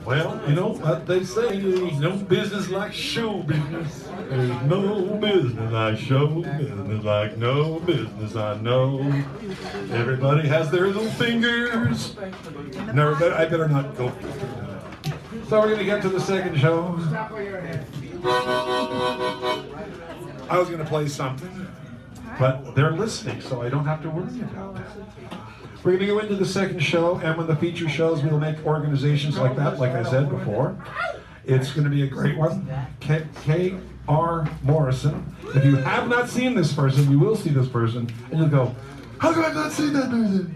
Well, you know what they say, there's no business like show business. There's no business like show business, like no business I know. Everybody has their little fingers. No, I better not go. So we're going to get to the second show. I was going to play something, but they're listening, so I don't have to worry about that. We're going to go into the second show, and when the feature shows, we'll make organizations like that, like I said before. It's going to be a great one. Kol Morrison. If you have not seen this person, you will see this person, and you'll go, how could I not see that person?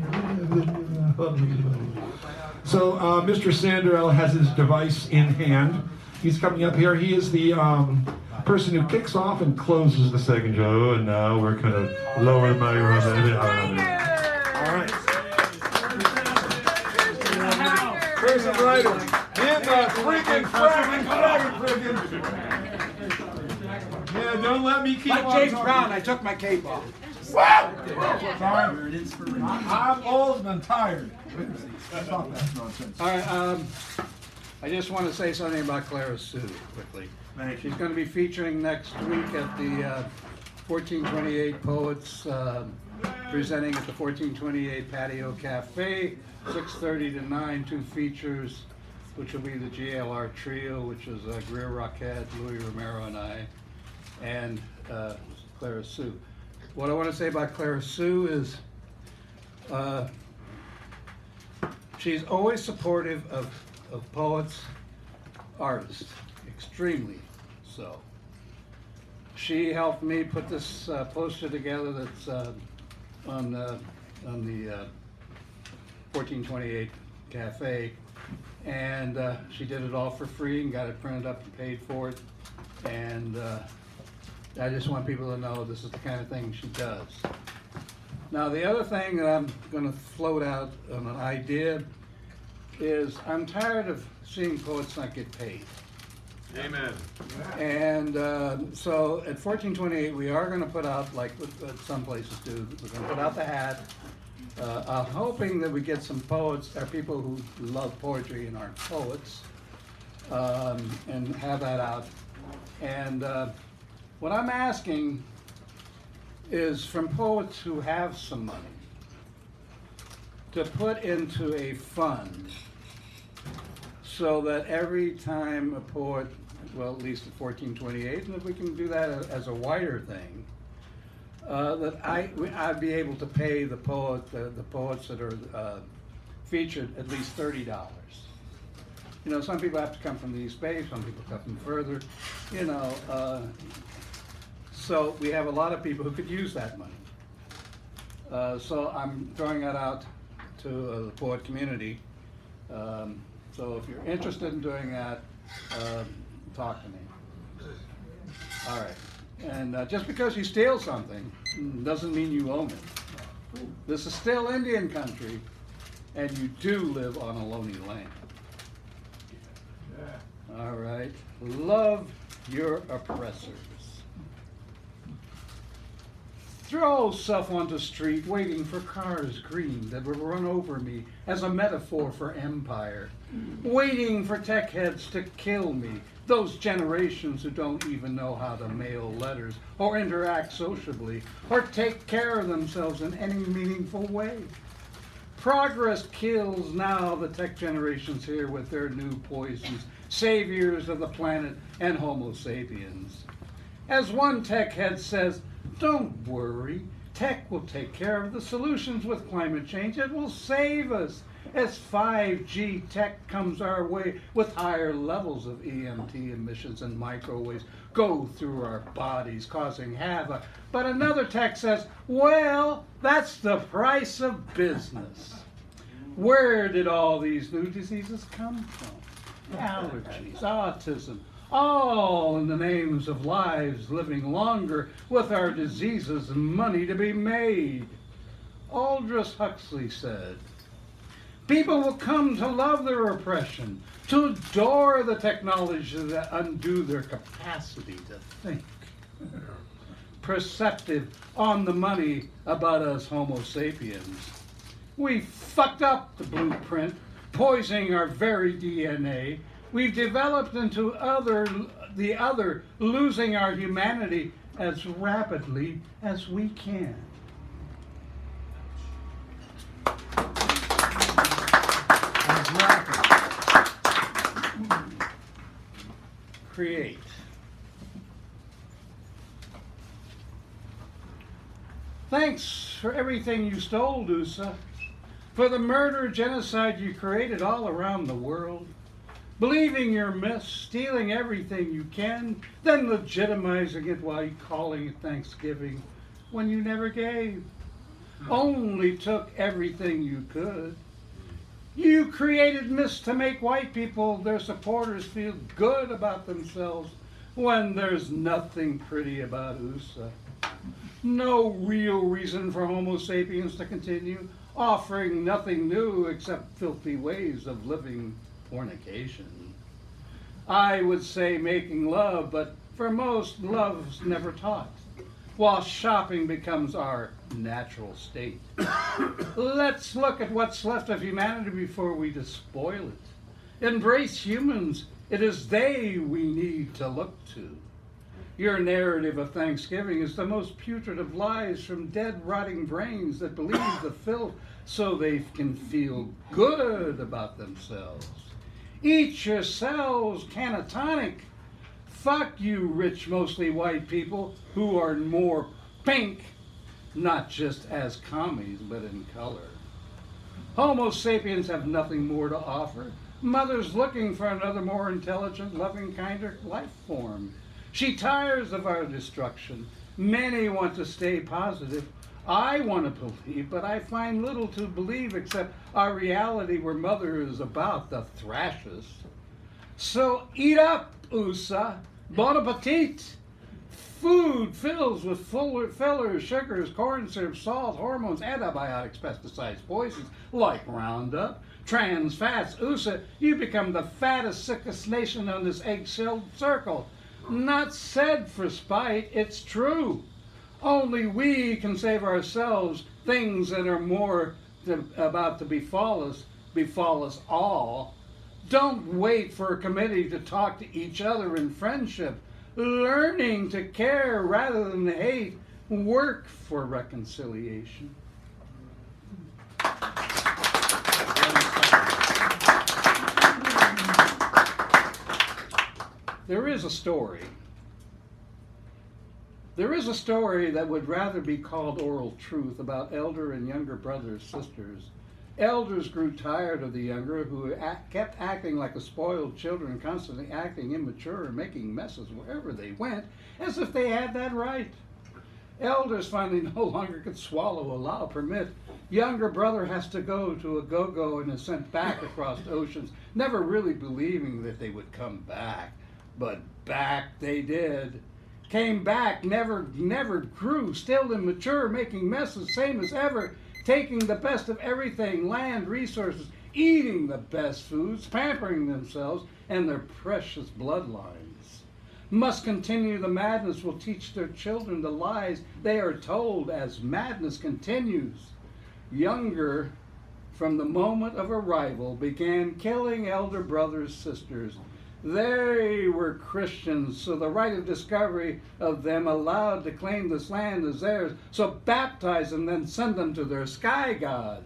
So Mr. Sanderell has his device in hand. He's coming up here. He is the person who kicks off and closes the second show, and now we're going to lower the microphone. All right. Person writer in the freaking Yeah, don't let me keep like James Brown, I took my cape off. Sorry. I'm old and tired. Stop that nonsense. All right, I just want to say something about Clara Sue quickly. She's going to be featuring next week at the 1428 Poets, presenting at the 1428 Patio Cafe, 6:30 to 9, 2 features, which will be the GLR Trio, which is Greer Rockhead, Louis Romero, and I, and Clara Sue. What I want to say about Clara Sue is she's always supportive of poets, artists, extremely so. She helped me put this poster together that's on the 1428 Cafe, and she did it all for free and got it printed up and paid for it, and I just want people to know this is the kind of thing she does. Now the other thing that I'm going to float out on an idea is I'm tired of seeing poets not get paid. Amen. And so at 1428 we are going to put out, like some places do, we're going to put out the hat. I'm hoping that we get some poets, or people who love poetry and aren't poets, and have that out. And what I'm asking is from poets who have some money to put into a fund so that every time a poet, well, at least at 1428, and if we can do that as a wider thing, that I'd be able to pay the poets that are featured at least $30. You know, some people have to come from the East Bay, some people come from further, you know, so we have a lot of people who could use that money. So I'm throwing that out to the poet community. So if you're interested in doing that, talk to me. All right. And just because you steal something doesn't mean you own it. This is still Indian country, and you do live on a lonely land. All right. Love your oppressors. Throw self on the street, waiting for cars green that will run over me as a metaphor for empire. Waiting for tech heads to kill me, those generations who don't even know how to mail letters or interact sociably or take care of themselves in any meaningful way. Progress kills now the tech generations here with their new poisons, saviors of the planet and Homo sapiens. As one tech head says, don't worry, tech will take care of the solutions with climate change. It will save us as 5G tech comes our way with higher levels of EMT emissions and microwaves go through our bodies, causing havoc. But another tech says, well, that's the price of business. Where did all these new diseases come from? Allergies, autism, all in the names of lives living longer with our diseases and money to be made. Aldous Huxley said, people will come to love their oppression, to adore the technology that undo their capacity to think. Perceptive on the money about us Homo sapiens. We fucked up the blueprint, poisoning our very DNA. We've developed into the other, losing our humanity as rapidly as we can. As rapid. Create. Thanks for everything you stole, USA. For the murder, genocide you created all around the world. Believing your myths, stealing everything you can, then legitimizing it while calling it Thanksgiving when you never gave. Only took everything you could. You created myths to make white people, their supporters, feel good about themselves when there's nothing pretty about USA. No real reason for Homo sapiens to continue, offering nothing new except filthy ways of living fornication. I would say making love, but for most, love's never taught, while shopping becomes our natural state. Let's look at what's left of humanity before we despoil it. Embrace humans. It is they we need to look to. Your narrative of Thanksgiving is the most putrid of lies from dead, rotting brains that believe the filth so they can feel good about themselves. Eat yourselves catatonic. Fuck you rich, mostly white people who are more pink, not just as commies, but in color. Homo sapiens have nothing more to offer. Mother's looking for another more intelligent, loving, kinder life form. She tires of our destruction. Many want to stay positive. I want to believe, but I find little to believe except our reality where Mother is about the thrashes. So eat up, USA. Bon appetit. Food fills with fillers, sugars, corn syrup, salt, hormones, antibiotics, pesticides, poisons like Roundup, trans fats. USA, you become the fattest, sickest nation on this egg-shelled circle. Not said for spite, it's true. Only we can save ourselves. Things that are more about to befall us all. Don't wait for a committee to talk to each other in friendship. Learning to care rather than hate. Work for reconciliation. There is a story. There is a story that would rather be called oral truth about elder and younger brothers, sisters. Elders grew tired of the younger who kept acting like a spoiled children, constantly acting immature and making messes wherever they went, as if they had that right. Elders finally no longer could swallow, allow, permit. Younger brother has to go to a go-go and is sent back across oceans, never really believing that they would come back. But back they did. Came back, never grew, still immature, making messes, same as ever, taking the best of everything, land, resources, eating the best foods, pampering themselves and their precious bloodlines. Must continue the madness, will teach their children the lies they are told as madness continues. Younger, from the moment of arrival, began killing elder brothers, sisters. They were Christians, so the right of discovery of them allowed to claim this land as theirs. So baptize them, then send them to their sky god.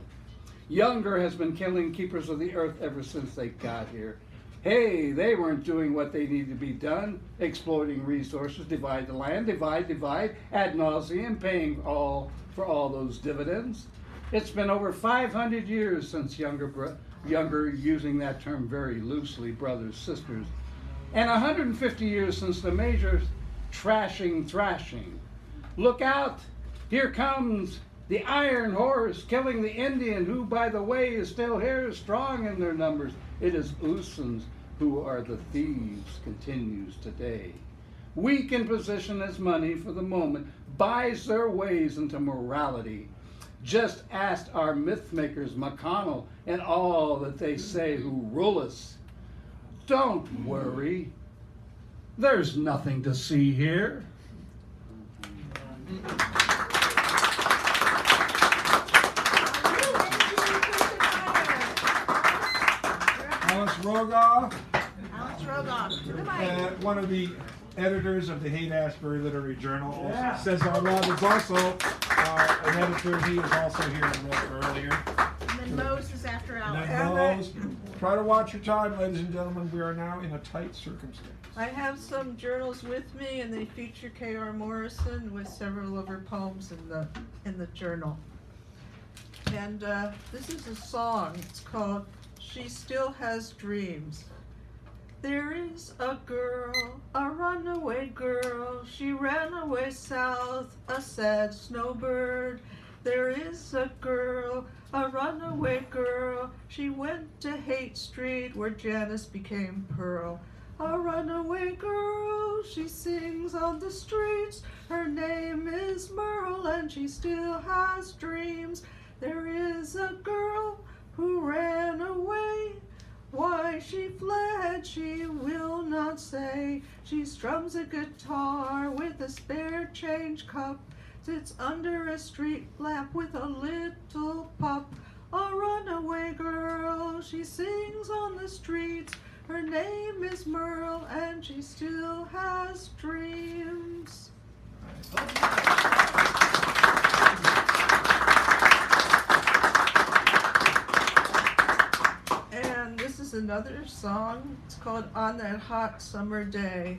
Younger has been killing keepers of the earth ever since they got here. Hey, they weren't doing what they needed to be done, exploiting resources, divide the land, divide, ad nauseum, paying for all those dividends. It's been over 500 years since younger, using that term very loosely, brothers, sisters, and 150 years since the major thrashing. Look out, here comes the iron horse, killing the Indian, who, by the way, is still here, strong in their numbers. It is Usans who are the thieves, continues today. Weak in position as money for the moment, buys their ways into morality. Just asked our myth makers, McConnell, and all that they say who rule us. Don't worry. There's nothing to see here. Alice Rogoff, Alex Rogoff to the mic. and one of the editors of the Haight-Ashbury Literary Journal. Says our love is also an editor. He is also here a little earlier. And then Mose is after And Alex. then Rose, try to watch your time, ladies and gentlemen. We are now in a tight circumstance. I have some journals with me, and they feature Kol Morrison with several of her poems in the journal. And this is a song. It's called "She Still Has Dreams." There is a girl, a runaway girl. She ran away south, a sad snowbird. There is a girl, a runaway girl. She went to Haight Street, where Janice became Pearl. A runaway girl, she sings on the streets. Her name is Merle, and she still has dreams. There is a girl who ran away. Why she fled, she will not say. She strums a guitar with a spare change cup, sits under a street lamp with a little pup. A runaway girl, she sings on the streets. Her name is Merle, and she still has dreams. And this is another song. It's called "On That Hot Summer Day."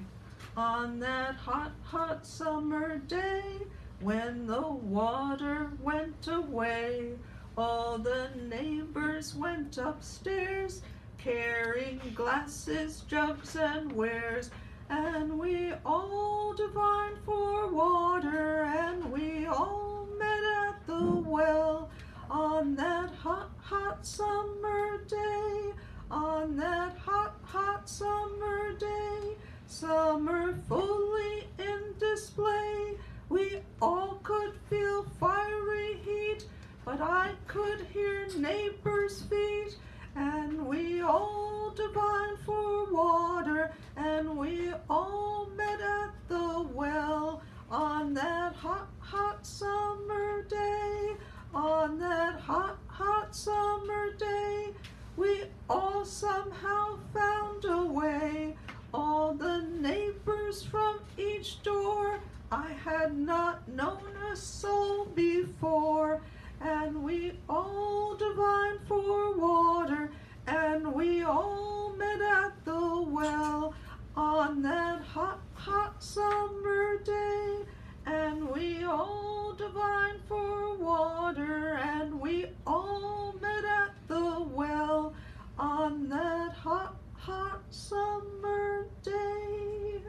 On that hot, hot summer day, when the water went away, all the neighbors went upstairs, carrying glasses, jugs, and wares. And we all divined for water, and we all met at the well. On that hot, hot summer day, on that hot, hot summer day, summer fully in display, we all could feel fiery heat, but I could hear neighbors' feet. And we all divined for water, and we all met at the well. On that hot, hot summer day, on that hot, hot summer day, we all somehow found a way. All the neighbors from each door, I had not known a soul before. And we all divined for water, and we all met at the well. On that hot, hot summer day, and we all divined for water, and we all met at the well. On that hot, hot summer day.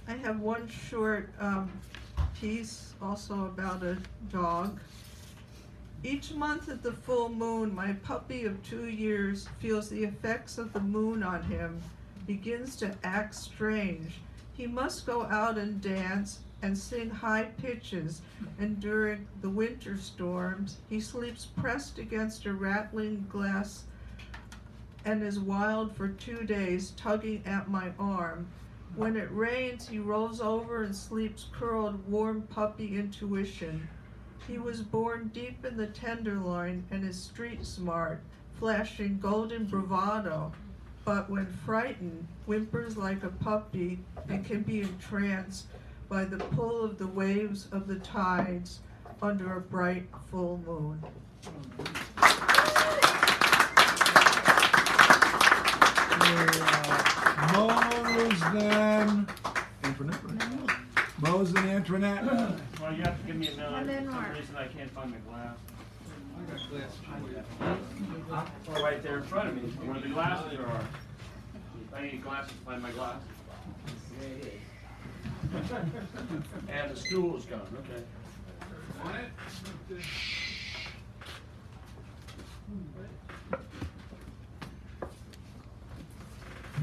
I have one short piece also about a dog. Each month at the full moon, my puppy of 2 years feels the effects of the moon on him, begins to act strange. He must go out and dance and sing high pitches, and during the winter storms, he sleeps pressed against a rattling glass and is wild for 2 days, tugging at my arm. When it rains, he rolls over and sleeps curled, warm puppy intuition. He was born deep in the tenderloin and is street smart, flashing golden bravado, but when frightened, whimpers like a puppy and can be entranced by the pull of the waves of the tides under a bright full moon. Mose then Antoinette. Mose and Antoinette. Well, you have to give me a minute. And then For some Mark. reason I can't find my glass. Oh, right there in front of me, where the glasses are. I need glasses to find my glasses. And the stool is gone, okay.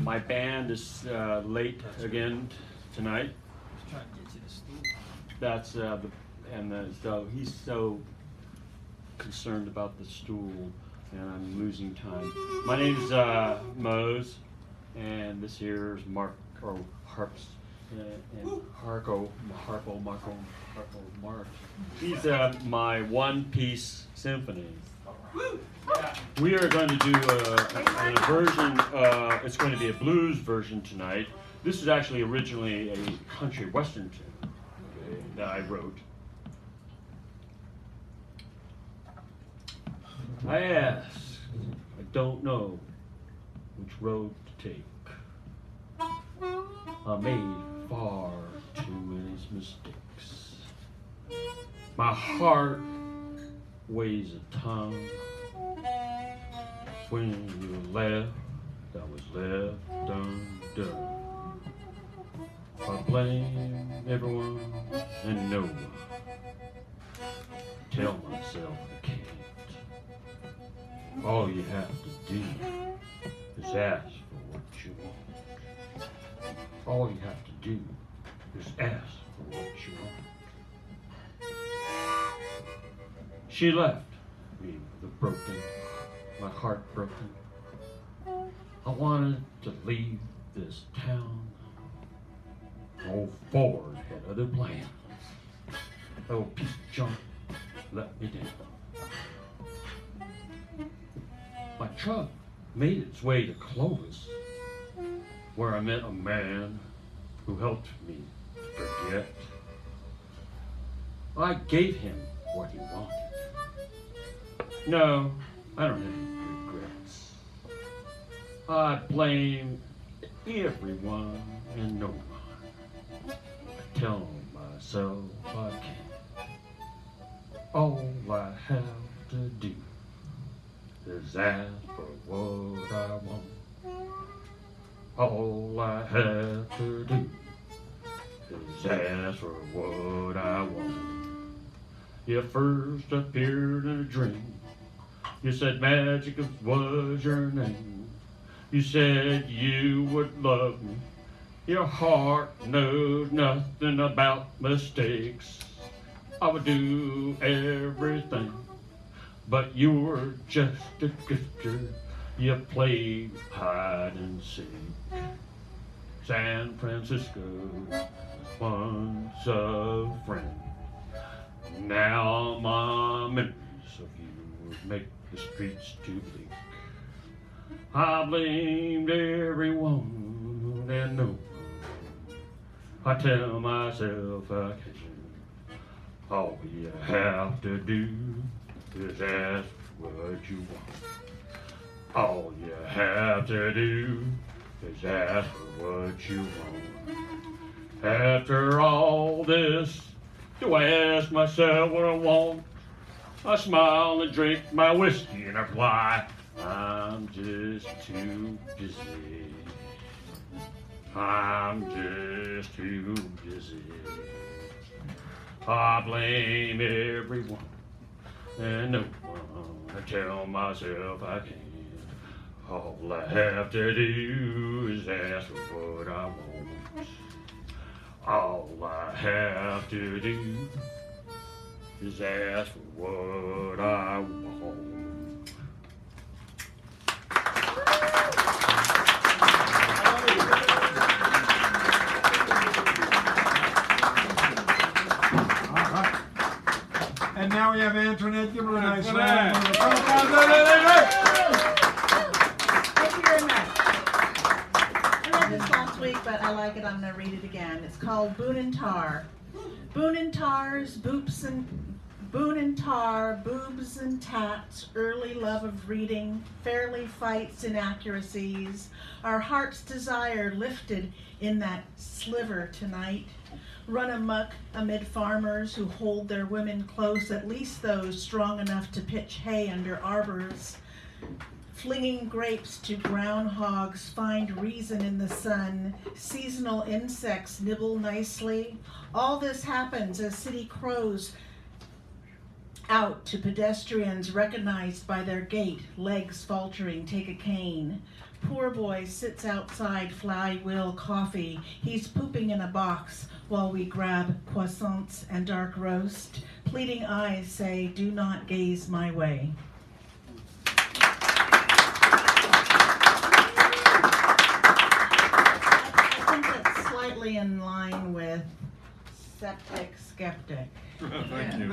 My band is late again tonight. That's so he's so concerned about the stool, and I'm losing time. My name's Mose, and this here is Mark or Harps. and Marco. He's my one-piece symphony. We are going to do a version. It's going to be a blues version tonight. This is actually originally a country western tune that I wrote. I ask, I don't know which road to take. I made far too many mistakes. My heart weighs a ton. When you left, I was left undone. I blame everyone and no one. Tell myself I can't. All you have to do is ask for what you want. All you have to do is ask for what you want. She left me with my heart broken. I wanted to leave this town. Old Ford had other plans. That old piece of junk let me down. My truck made its way to Clovis, where I met a man who helped me forget. I gave him what he wanted. No, I don't have any regrets. I blame everyone and no one. I tell myself I can't. All I have to do is ask for what I want. All I have to do is ask for what I want. You first appeared in a dream. You said magic was your name. You said you would love me. Your heart knows nothing about mistakes. I would do everything, but you were just a drifter. You played hide and seek. San Francisco was once a friend. Now my memories of you make the streets too bleak. I blamed everyone and no one. I tell myself I can't. All you have to do is ask what you want. All you have to do is ask for what you want. After all this, do I ask myself what I want? I smile and drink my whiskey and reply, I'm just too busy. I'm just too busy. I blame everyone and no one. I tell myself I can't. All I have to do is ask for what I want. All I have to do is ask for what I want. All right. And now we have Antoinette. Give her a nice Antoinette. round. Thank you very much. I read this last week, but I like it. I'm going to read it again. It's called Boone and Tar. Boone and Tar's boobs and tats, early love of reading, fairly fights inaccuracies, our heart's desire lifted in that sliver tonight, run amok amid farmers who hold their women close, at least those strong enough to pitch hay under arbors, flinging grapes to groundhogs, find reason in the sun, seasonal insects nibble nicely. All this happens as city crows out to pedestrians recognized by their gait, legs faltering, take a cane. Poor boy sits outside flywheel coffee. He's pooping in a box while we grab croissants and dark roast. Pleading eyes say, do not gaze my way. perfectly in line with Septic Skeptic. Thank you.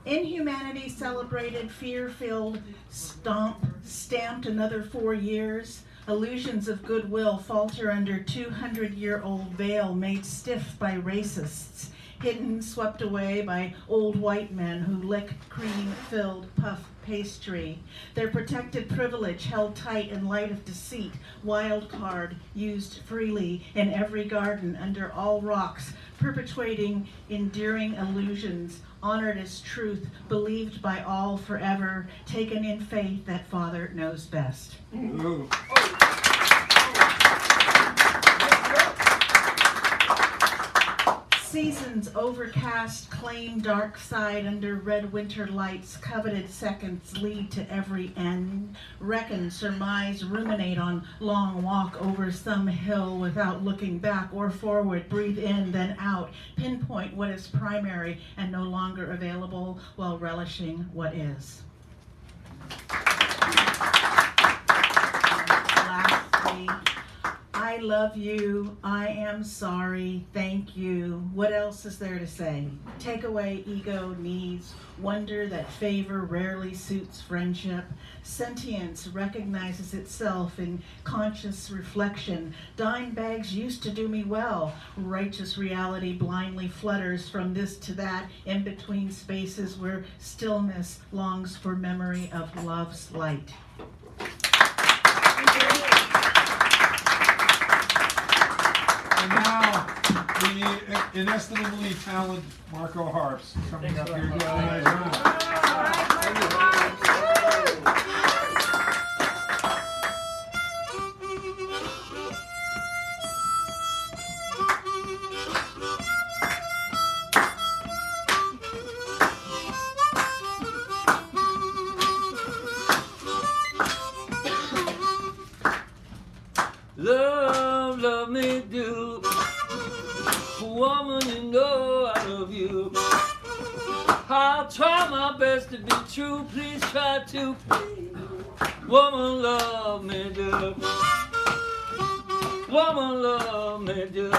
Inhumanity celebrated, fear-filled, stamped another 4 years. Illusions of goodwill falter under 200-year-old veil made stiff by racists. Hidden, swept away by old white men who lick cream-filled puff pastry. Their protected privilege held tight in light of deceit. Wildcard used freely in every garden under all rocks, perpetuating endearing illusions, honored as truth, believed by all forever, taken in faith that Father knows best. Ooh. Seasons overcast claim dark side under red winter lights. Coveted seconds lead to every end. Reckon, surmise, ruminate on long walk over some hill without looking back or forward. Breathe in, then out. Pinpoint what is primary and no longer available while relishing what is. Lastly, I love you, I am sorry, thank you. What else is there to say? Take away ego, needs, wonder that favor rarely suits friendship. Sentience recognizes itself in conscious reflection. Dime bags used to do me well. Righteous reality blindly flutters from this to that, in between spaces where stillness longs for memory of love's light. And now, the inestimably talented Marco Harps coming up here doing a nice job. Love me do. Woman, you know I love you. I'll try my best to be true. Please try to please. Woman, love me do. Woman, love me do.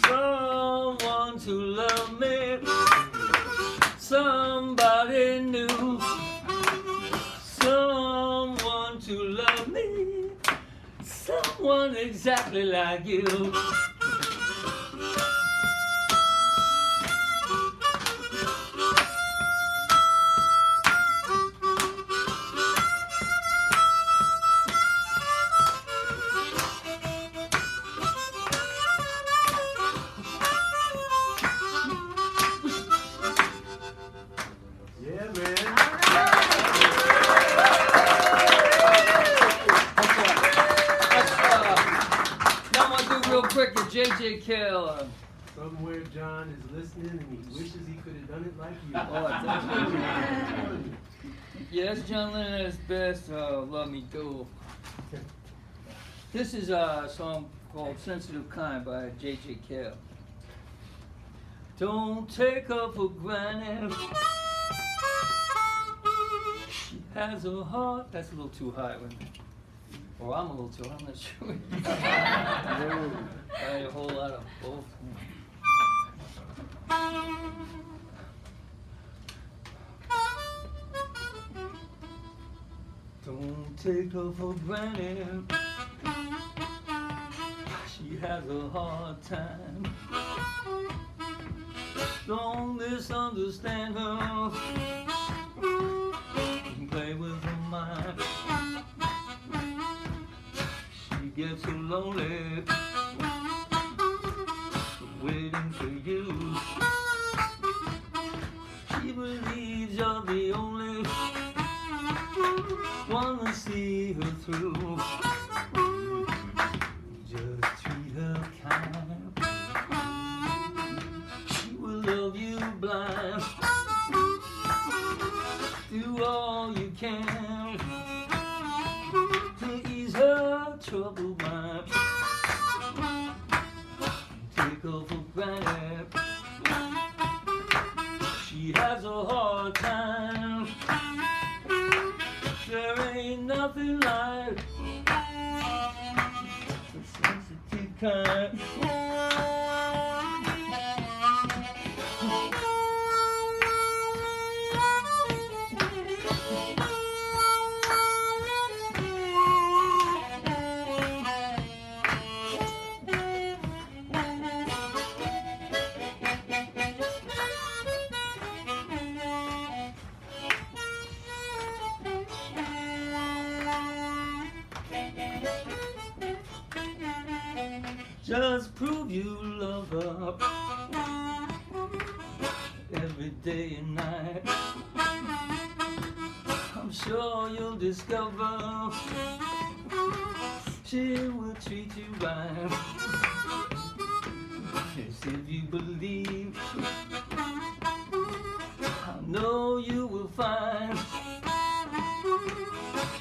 Someone to love me, somebody new, someone to love me, someone exactly like you. Yeah, man. Now I'm gonna do real quick to J.J. Cale. Somewhere John is listening and he wishes he could have done it like you. Yeah, that's John Lennon at his best. Love Me Do. This is a song called Sensitive Kind by J.J. Cale. Don't take her for granted. She has a heart. That's a little too high. Or I'm a little too high. I'm not sure. I had a whole lot of both. Don't take her for granted. She has a hard time. Don't misunderstand her. Don't play with her mind. She gets so lonely, waiting for you. She believes you're the only one to see her through. Just treat her kind. She will love you blind. do all you can to ease her troubled mind. Take her for granted. She has a hard time. There ain't nothing like the sensitive kind. Just prove you love her every day and night. I'm sure you'll discover she will treat you right. Yes, if you believe, I know you will find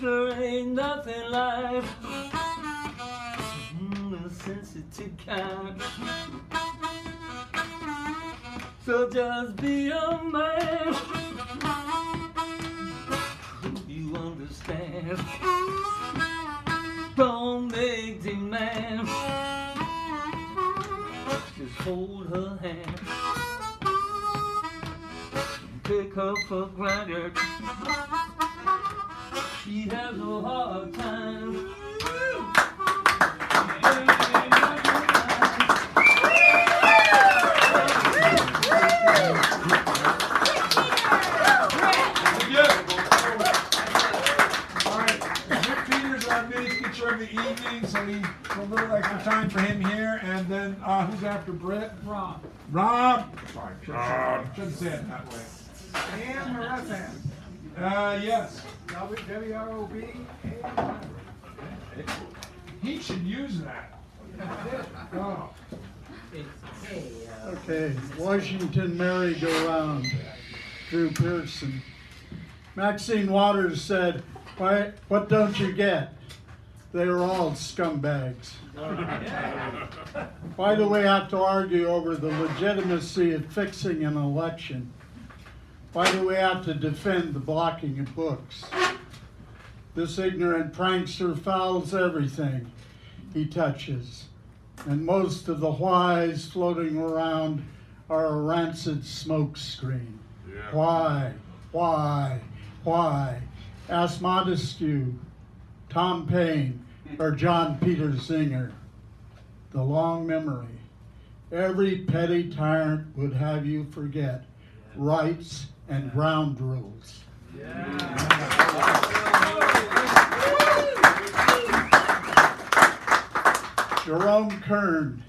there ain't nothing like sensitive kind. So just be a man. You understand. Don't make demand. Just hold her hand. Take her for granted. She has a hard time. In the evening, so we a little extra time for him here, and then who's after Britt? Rob. Rob. Sorry, shouldn't say it that way. And Marissa. Yes. WROB. He should use that. Oh. Okay, Washington merry-go-round, Drew Pearson. Maxine Waters said, what don't you get? They were all scumbags. Why do we have to argue over the legitimacy of fixing an election? Why do we have to defend the blocking of books? This ignorant prankster fouls everything he touches, and most of the whys floating around are a rancid smoke screen. Yeah. Why? Ask Montesquieu, Tom Paine, or John Peter Singer. The long memory. Every petty tyrant would have you forget rights and ground rules. Jerome Kern,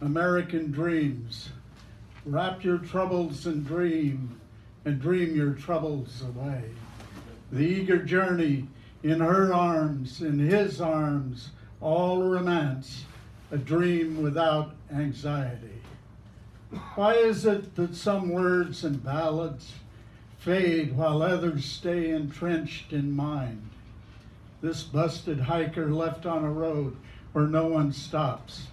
American Dreams. Wrap your troubles in dream, and dream your troubles away. The eager journey, in her arms, in his arms, all romance, a dream without anxiety. Why is it that some words and ballads fade while others stay entrenched in mind? This busted hiker left on a road where no one stops.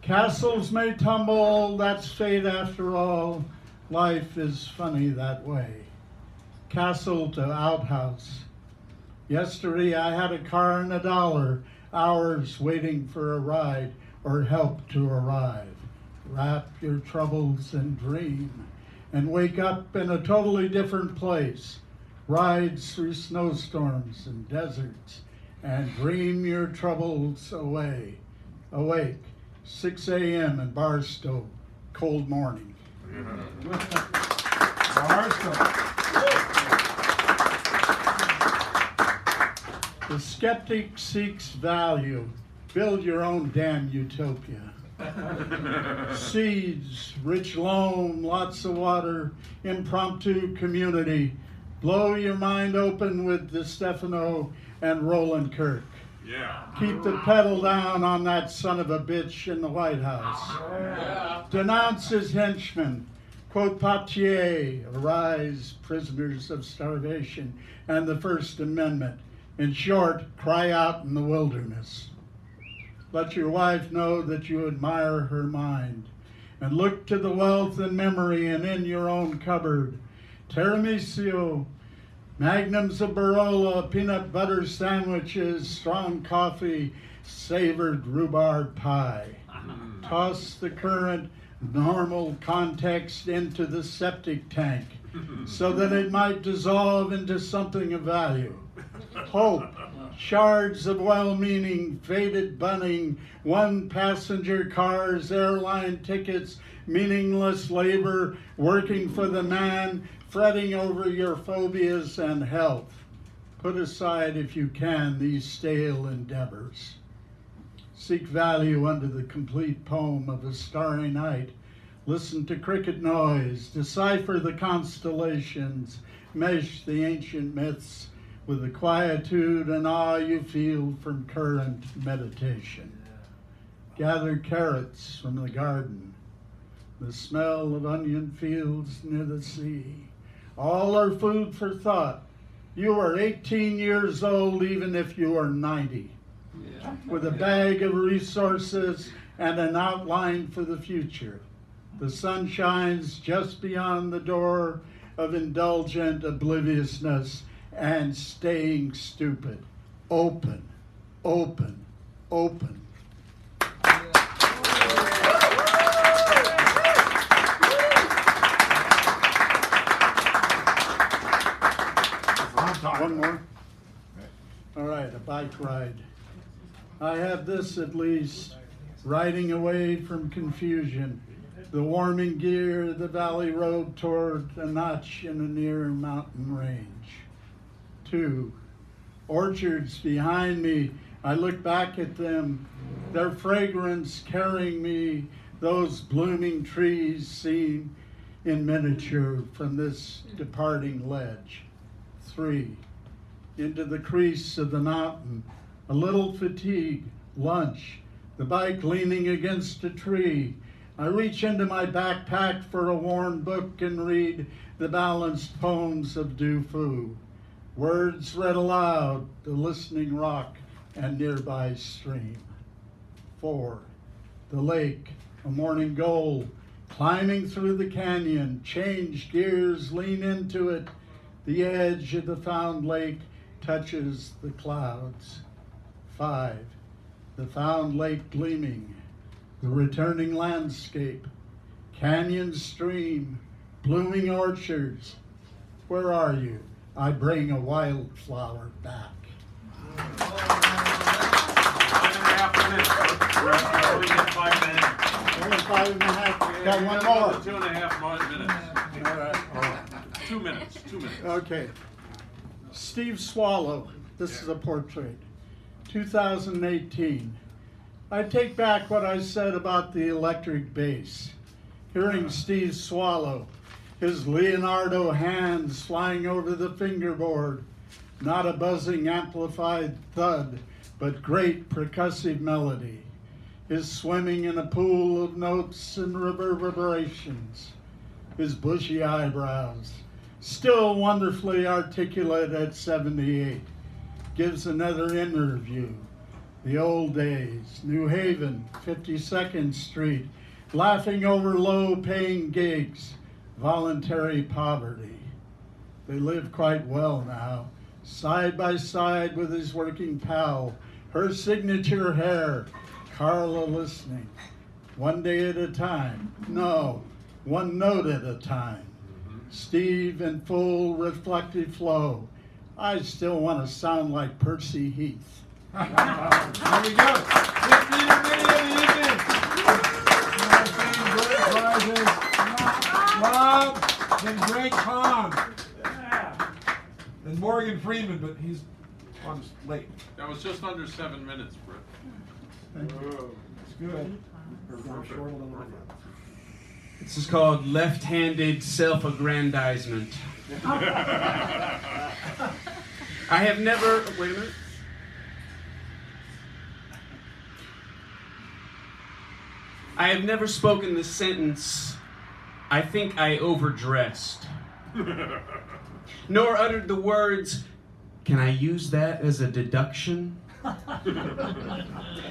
Castles may tumble, that's fate after all. Life is funny that way. Castle to outhouse. Yesterday I had a car and $1, hours waiting for a ride or help to arrive. Wrap your troubles in dream and wake up in a totally different place. Rides through snowstorms and deserts and dream your troubles away. Awake, 6 a.m. in Barstow, cold morning. Barstow. The skeptic seeks value. Build your own damn utopia. Seeds, rich loam, lots of water, impromptu community. Blow your mind open with DeStefano and Roland Kirk. Yeah. Keep the pedal down on that son of a bitch in the White House. Yeah. Denounce his henchmen. Quote Pt2, arise, prisoners of starvation, and the First Amendment. In short, cry out in the wilderness. Let your wife know that you admire her mind, and look to the wealth and memory and in your own cupboard. Tiramisu, magnums of Barola, peanut butter sandwiches, strong coffee, savored rhubarb pie. Toss the current normal context into the septic tank so that it might dissolve into something of value. Hope, shards of well-meaning, faded bunning, one-passenger cars, airline tickets, meaningless labor, working for the man, fretting over your phobias and health. Put aside, if you can, these stale endeavors. Seek value under the complete poem of a starry night. Listen to cricket noise, decipher the constellations, mesh the ancient myths with the quietude and awe you feel from current meditation. Gather carrots from the garden, the smell of onion fields near the sea. All are food for thought. You are 18 years old even if you are 90. With a bag of resources and an outline for the future. The sun shines just beyond the door of indulgent obliviousness and staying stupid. Open, open, open. One more. All right, a bike ride. I have this at least, riding away from confusion, the warming gear, the valley road toward a notch in a near mountain range. 2, orchards behind me, I look back at them, their fragrance carrying me, those blooming trees seen in miniature from this departing ledge. 3, into the crease of the mountain, a little fatigue, lunch, the bike leaning against a tree. I reach into my backpack for a worn book and read the balanced poems of Du Fu. Words read aloud, the listening rock and nearby stream. 4, the lake, a morning goal, climbing through the canyon, change gears, lean into it. The edge of the found lake touches the clouds. 5, the found lake gleaming, the returning landscape, canyon stream, blooming orchards. Where are you? I bring a wildflower back. 5.5 minutes. We're only at 5 minutes. Only 5.5. Got one more. 2.5 minutes. All right. 2 minutes. 2 minutes. Okay. Steve Swallow. This is a portrait. 2018. I take back what I said about the electric bass. Hearing Steve Swallow, his Leonardo hands flying over the fingerboard, not a buzzing amplified thud, but great percussive melody. His swimming in a pool of notes and reverberations. His bushy eyebrows, still wonderfully articulate at 78, gives another interview. The old days, New Haven, 52nd Street, laughing over low-paying gigs, voluntary poverty. They live quite well now, side by side with his working pal, her signature hair, Carla listening. One day at a time, no, one note at a time. Steve in full reflective flow. I still want to sound like Percy Heath. There we go. Rob and Greg Kahn. And Morgan Freeman, but he's on late. That was just under 7 minutes, Britt. It's good. Or short a little bit. This is called left-handed self-aggrandizement. I have never, wait a minute. I have never spoken the sentence, I think I overdressed. Nor uttered the words, "Can I use that as a deduction?"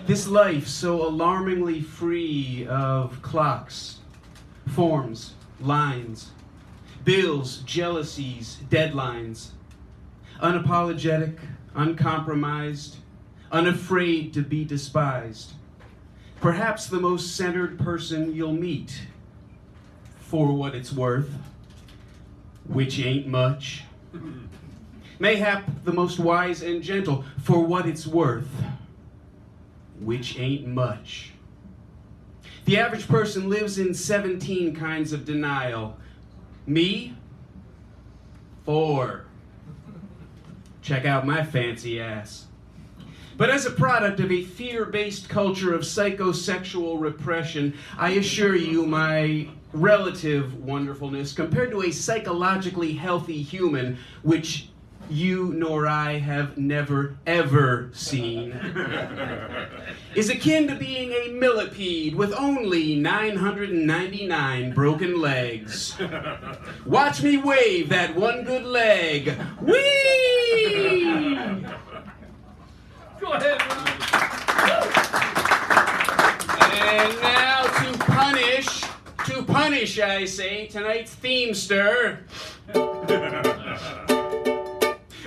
This life so alarmingly free of clocks, forms, lines, bills, jealousies, deadlines. Unapologetic, uncompromised, unafraid to be despised. Perhaps the most centered person you'll meet, for what it's worth, which ain't much. Mayhap the most wise and gentle, for what it's worth, which ain't much. The average person lives in 17 kinds of denial. Me? 4. Check out my fancy ass. But as a product of a fear-based culture of psychosexual repression, I assure you my relative wonderfulness, compared to a psychologically healthy human, which you nor I have never, ever seen, is akin to being a millipede with only 999 broken legs. Watch me wave that one good leg. Whee! Go ahead, And now to punish, I say, tonight's themester.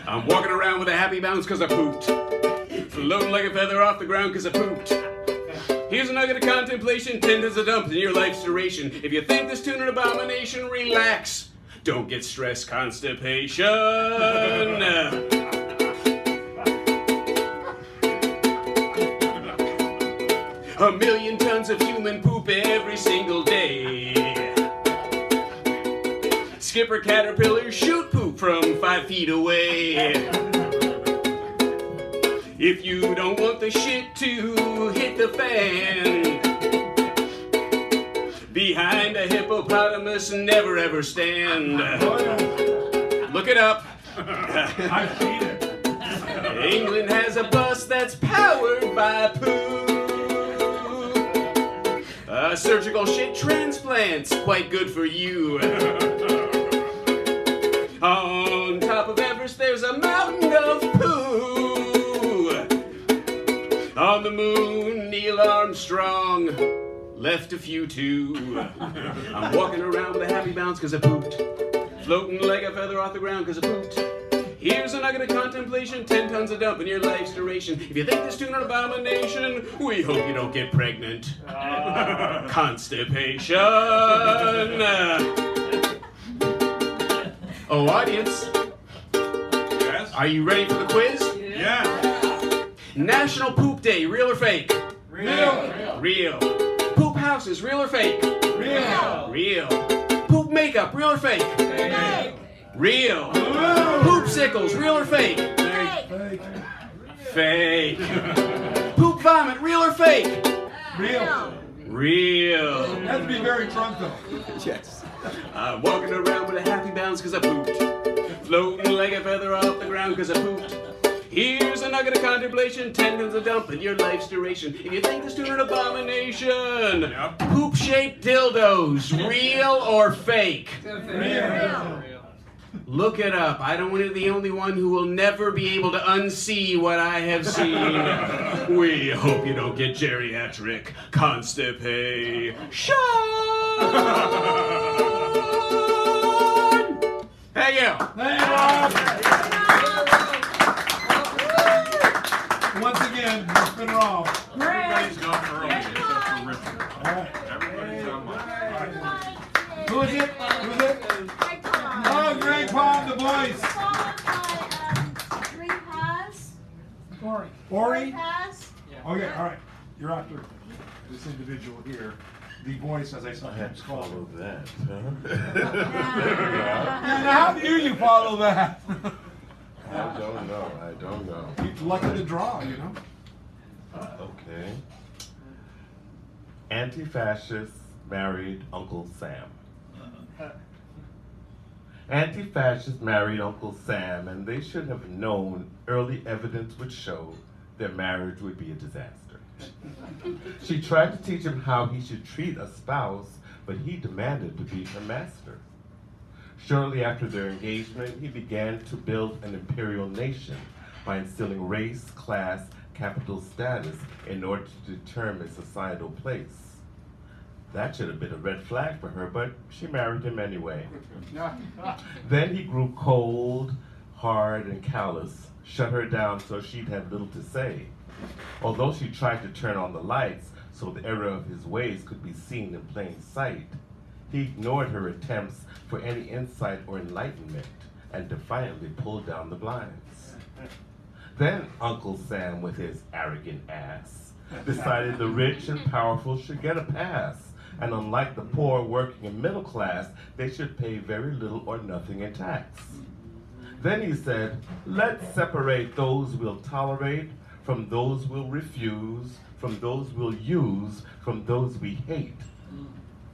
I'm walking around with a happy bounce cause I pooped. Floating like a feather off the ground cause I pooped. Here's a nugget of contemplation, 10 tons of dump in your life's duration. If you think this tune an abomination, relax. Don't get stress constipation. A million tons of human poop every single day. Skipper caterpillars shoot poop from 5 feet away. If you don't want the shit to hit the fan, behind a hippopotamus never ever stand. Look it up. I've seen it. England has a bus that's powered by poo. Surgical shit transplants, quite good for you. On top of Everest, there's a mountain of poo. On the moon, Neil Armstrong left a few too. I'm walking around with a happy bounce cause I pooped. Floating like a feather off the ground cause I pooped. Here's a nugget of contemplation, 10 tons of dump in your life's duration. If you think this tune an abomination, we hope you don't get pregnant. Constipation. Oh, audience. Yes? Are you ready for the quiz? Yeah. National Poop Day, real or fake? Real. Real. Poop houses, real or fake? Real. Real. Poop makeup, real or fake? Fake. Real. Poop sickles, real or fake? Fake. Poop vomit, real or fake? Real. Real. You have to be very drunk though. Yes. I'm walking around with a happy bounce cause I pooped. Floating like a feather off the ground cause I pooped. Here's a nugget of contemplation, 10 tons of dump in your life's duration. If you think this tune an abomination, Yep. poop-shaped dildos, real or fake? Real. Look it up. I don't want to be the only one who will never be able to unsee what I have seen. We hope you don't get geriatric constipation. Hey, you. Once again, it's been wrong. Everybody's gone early. It's terrific. All right. Everybody's done well. Who is it? Who is it? Oh, Greg Pond, the voice. Three pass. Ori? Pass. Okay, all right. You're after this individual here. The voice, as I sometimes call him. that, And how do you follow that? I don't know. He's lucky to draw, you know. Okay. Antifascist married Uncle Sam. Antifascists married Uncle Sam, and they should have known early evidence would show their marriage would be a disaster. She tried to teach him how he should treat a spouse but he demanded to be her master. Shortly after their engagement, he began to build an imperial nation by instilling race, class, capital status in order to determine societal place. That should have been a red flag for her, but she married him anyway. Then he grew cold, hard, and callous, shut her down so she'd have little to say. Although she tried to turn on the lights so the error of his ways could be seen in plain sight, he ignored her attempts for any insight or enlightenment and defiantly pulled down the blinds. Then Uncle Sam, with his arrogant ass, decided the rich and powerful should get a pass, and unlike the poor, working, and middle class, they should pay very little or nothing in tax. Then he said, let's separate those we'll tolerate from those we'll refuse, from those we'll use, from those we hate.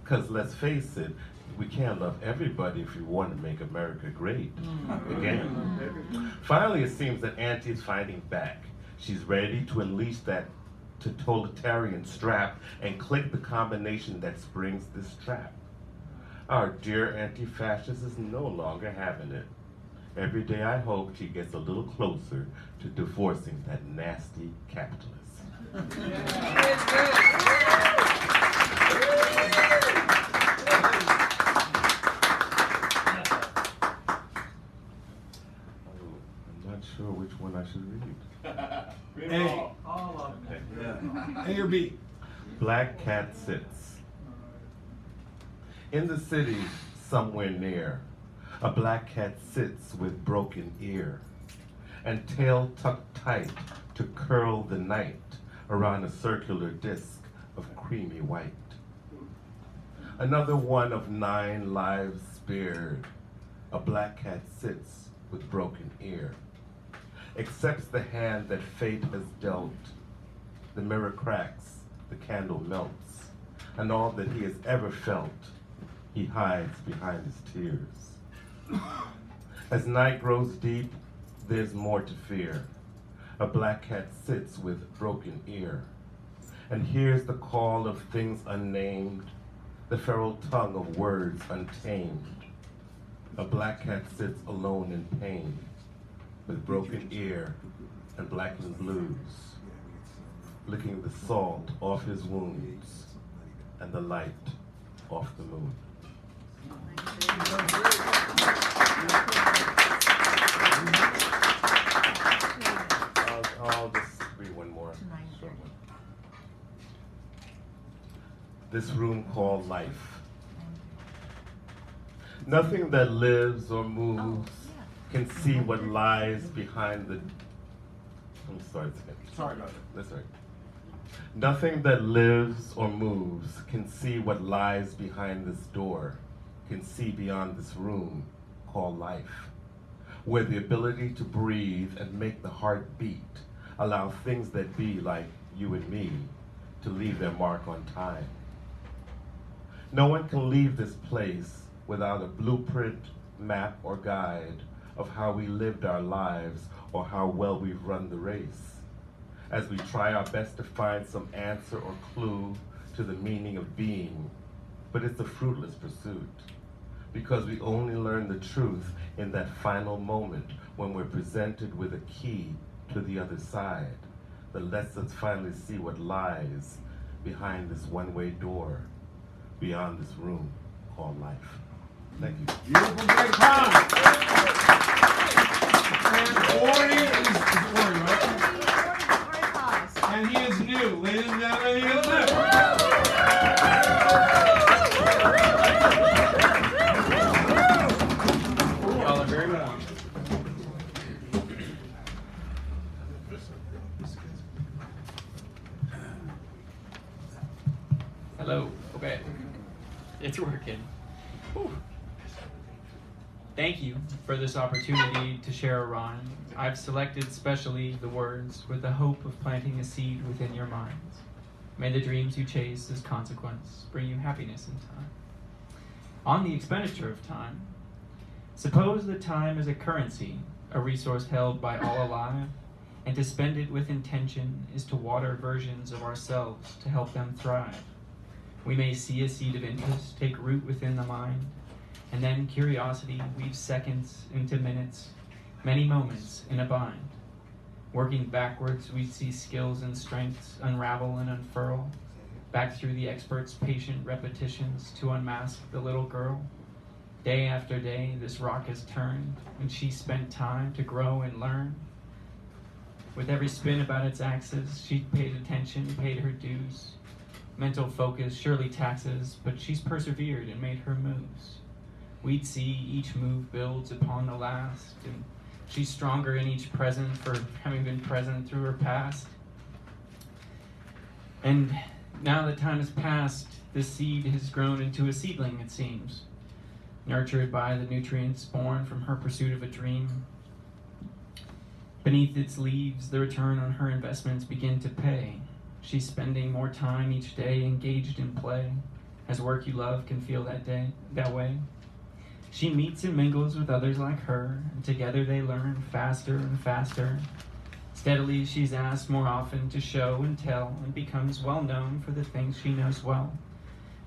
Because let's face it, we can't love everybody if we want to make America great again. Finally, it seems that Auntie is fighting back. She's ready to unleash that totalitarian strap and click the combination that springs this trap. Our dear Antifascist is no longer having it. Every day I hope she gets a little closer to divorcing that nasty capitalist. I'm not sure which one I should read. A. All of them. A or B? Black cat sits. In the city, somewhere near, a black cat sits with broken ear, and tail tucked tight to curl the night around a circular disc of creamy white. Another one of 9 lives spared, a black cat sits with broken ear, accepts the hand that fate has dealt. The mirror cracks, the candle melts, and all that he has ever felt, he hides behind his tears. As night grows deep, there's more to fear. A black cat sits with broken ear and hears the call of things unnamed, the feral tongue of words untamed. A black cat sits alone in pain, with broken ear and blackened blues, licking the salt off his wounds and the light off the moon. I'll just read one more short one. This room called life. Nothing that lives or moves can see what lies behind the... I'm sorry. Sorry about it. That's right. Nothing that lives or moves can see what lies behind this door, can see beyond this room called life, where the ability to breathe and make the heart beat allow things that be like you and me to leave their mark on time. No one can leave this place without a blueprint, map, or guide of how we lived our lives or how well we've run the race, as we try our best to find some answer or clue to the meaning of being. But it's a fruitless pursuit, because we only learn the truth in that final moment when we're presented with a key to the other side that lets us finally see what lies behind this one-way door, beyond this room called life. Thank you. Beautiful, great poem. And Ori is Ori, right? And he is new. Ladies and gentlemen, he is new. Y'all are very warm. Hello. Okay. It's working. Whew. Thank you for this opportunity to share a rhyme. I've selected specially the words with the hope of planting a seed within your minds. May the dreams you chase as consequence bring you happiness in time. On the expenditure of time, suppose that time is a currency, a resource held by all alive, and to spend it with intention is to water versions of ourselves to help them thrive. We may see a seed of interest take root within the mind, and then curiosity weaves seconds into minutes, many moments in a bind. Working backwards, we see skills and strengths unravel and unfurl, back through the expert's patient repetitions to unmask the little girl. Day after day, this rock has turned, and she spent time to grow and learn. With every spin about its axis, she paid attention, paid her dues. Mental focus surely taxes, but she's persevered and made her moves. We'd see each move builds upon the last, and she's stronger in each present for having been present through her past. And now that time has passed, this seed has grown into a seedling, it seems, nurtured by the nutrients born from her pursuit of a dream. Beneath its leaves, the return on her investments begin to pay. She's spending more time each day engaged in play, as work you love can feel that way. She meets and mingles with others like her, and together they learn faster and faster. Steadily she's asked more often to show and tell, and becomes well known for the things she knows well.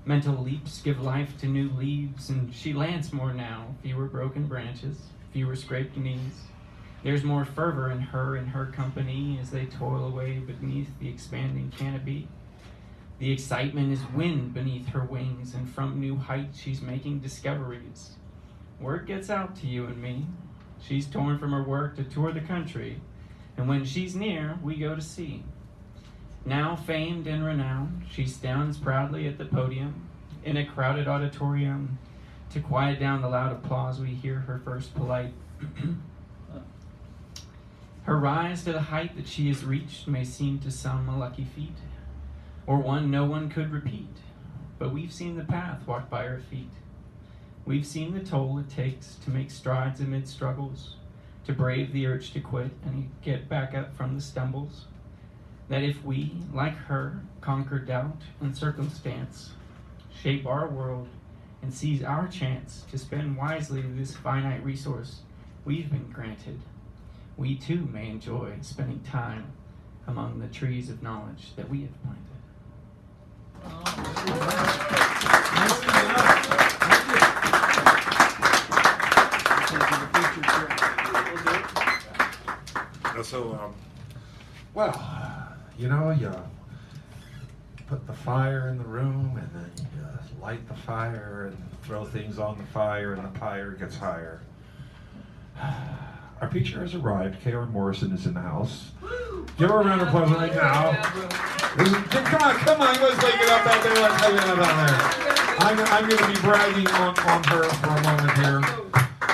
Mental leaps give life to new leaves, and she lands more now, fewer broken branches, fewer scraped knees. There's more fervor in her and her company as they toil away beneath the expanding canopy. The excitement is wind beneath her wings, and from new heights she's making discoveries. Word gets out to you and me. She's torn from her work to tour the country, and when she's near, we go to see. Now famed and renowned, she stands proudly at the podium in a crowded auditorium. To quiet down the loud applause, we hear her first polite Her rise to the height that she has reached may seem to some a lucky feat, or one no one could repeat, but we've seen the path walked by her feet. We've seen the toll it takes to make strides amid struggles, to brave the urge to quit and get back up from the stumbles. That if we, like her, conquer doubt and circumstance, shape our world and seize our chance to spend wisely this finite resource we've been granted, we too may enjoy spending time among the trees of knowledge that we have planted. So, well, you know, you put the fire in the room, and then you light the fire and throw things on the fire, and the fire gets higher. Our feature has arrived. Kol Morrison is in the house. Give her a round of applause right now. Come on, let's take it up out there. Let's take it up out there. I'm going to be bragging on her for a moment here.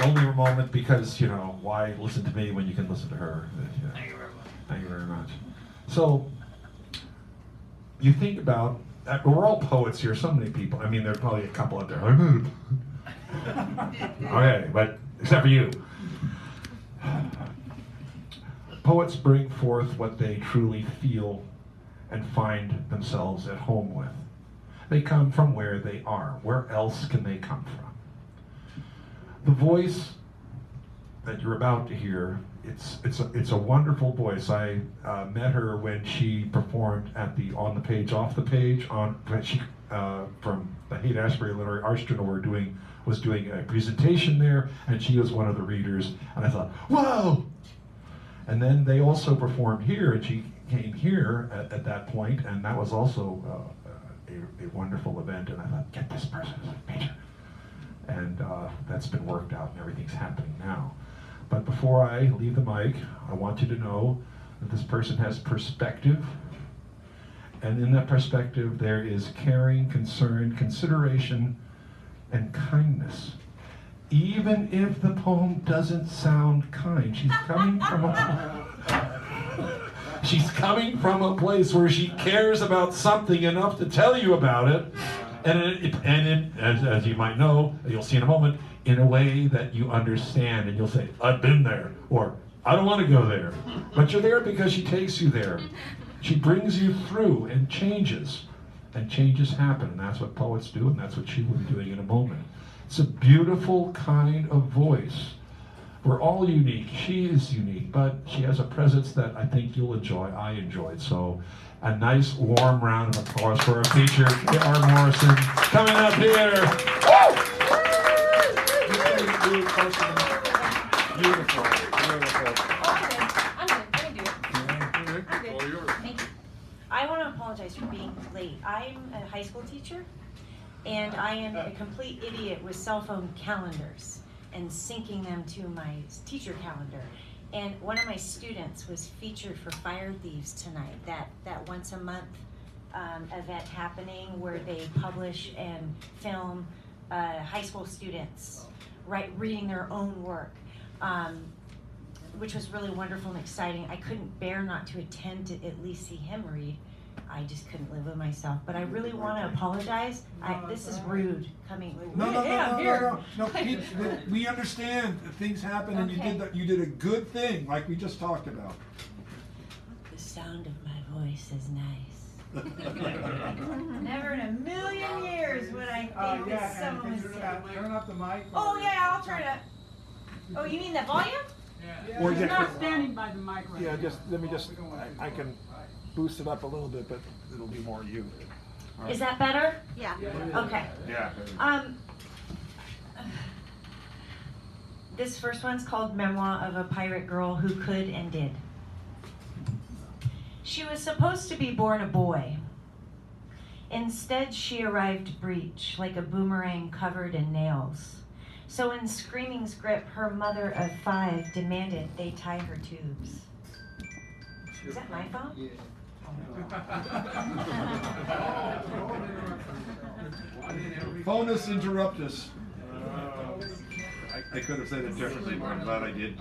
Only a moment, because, you know, why listen to me when you can listen to her? Thank you very much. Thank you very much. So, you think about, we're all poets here, so many people. I mean, there's probably a couple out there. Okay, but except for you. Poets bring forth what they truly feel and find themselves at home with. They come from where they are. Where else can they come from? The voice that you're about to hear, it's a wonderful voice. I met her when she performed at the On the Page, Off the Page, when she from the Haight-Ashbury Literary Arts Journal was doing a presentation there, and she was one of the readers, and I thought, whoa! And then they also performed here, and she came here at that point, and that was also a wonderful event, and I thought, get this person as a major. And that's been worked out, and everything's happening now. But before I leave the mic, I want you to know that this person has perspective, and in that perspective there is caring, concern, consideration, and kindness. Even if the poem doesn't sound kind, she's coming from a place where she cares about something enough to tell you about it, and as you might know, you'll see in a moment, in a way that you understand, and you'll say, I've been there, or I don't want to go there. But you're there because she takes you there. She brings you through, and changes happen, and that's what poets do, and that's what she will be doing in a moment. It's a beautiful kind of voice. We're all unique. She is unique, but she has a presence that I think you'll enjoy. I enjoyed. So a nice warm round of applause for our feature, Kol Morrison, coming up here. Woo! Beautiful, beautiful. Okay, I'm good. Let me do it. I'm good. Thank you. I want to apologize for being late. I'm a high school teacher, and I am a complete idiot with cell phone calendars and syncing them to my teacher calendar. And one of my students was featured for Fire Thieves tonight, that once a month event happening where they publish and film high school students reading their own work, which was really wonderful and exciting. I couldn't bear not to attend to at least see him read. I just couldn't live with myself. But I really want to apologize. This is rude coming. No, Pete, we understand that things happen, and Okay. you did a good thing, like we just talked about. The sound of my voice is nice. Never in a million years would I think that someone was saying. Turn up the mic. Oh yeah, I'll turn it up. Oh, you mean the volume? Or He's get- not standing by the mic right Yeah, now. let me I can boost it up a little bit, but it'll be more you. All right. Is that better? Yeah. Okay. Yeah. This first one's called Memoir of a Pirate Girl Who Could and Did. She was supposed to be born a boy. Instead, she arrived breech, like a boomerang covered in nails. So in Screaming's grip, her mother of 5 demanded they tie her tubes. Is that my phone? Yeah. Phonus interruptus. I could have said it differently, but I'm glad I did.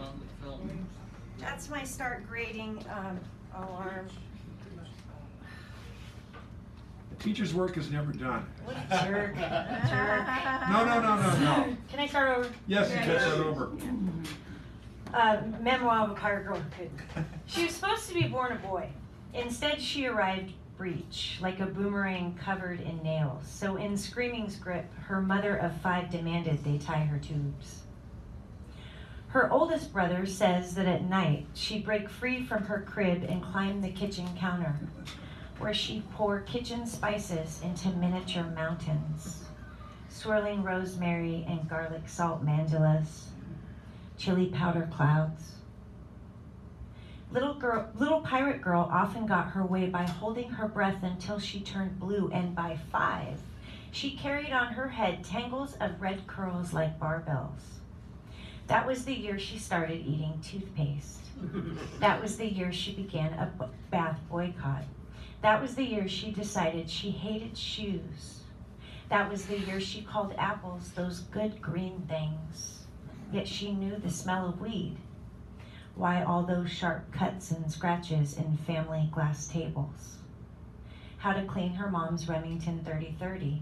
That's my start grading alarm. The teacher's work is never done. What a jerk. Jerk. No. Can I start over? Yes, you can start over. Memoir of a Pirate Girl Who Could. She was supposed to be born a boy. Instead, she arrived breech, like a boomerang covered in nails. So in Screaming's grip, her mother of 5 demanded they tie her tubes. Her oldest brother says that at night, she'd break free from her crib and climb the kitchen counter, where she'd pour kitchen spices into miniature mountains, swirling rosemary and garlic salt mandalas, chili powder clouds. Little pirate girl often got her way by holding her breath until she turned blue, and by 5, she carried on her head tangles of red curls like barbells. That was the year she started eating toothpaste. That was the year she began a bath boycott. That was the year she decided she hated shoes. That was the year she called apples those good green things. Yet she knew the smell of weed. Why all those sharp cuts and scratches in family glass tables? How to clean her mom's Remington 30-30.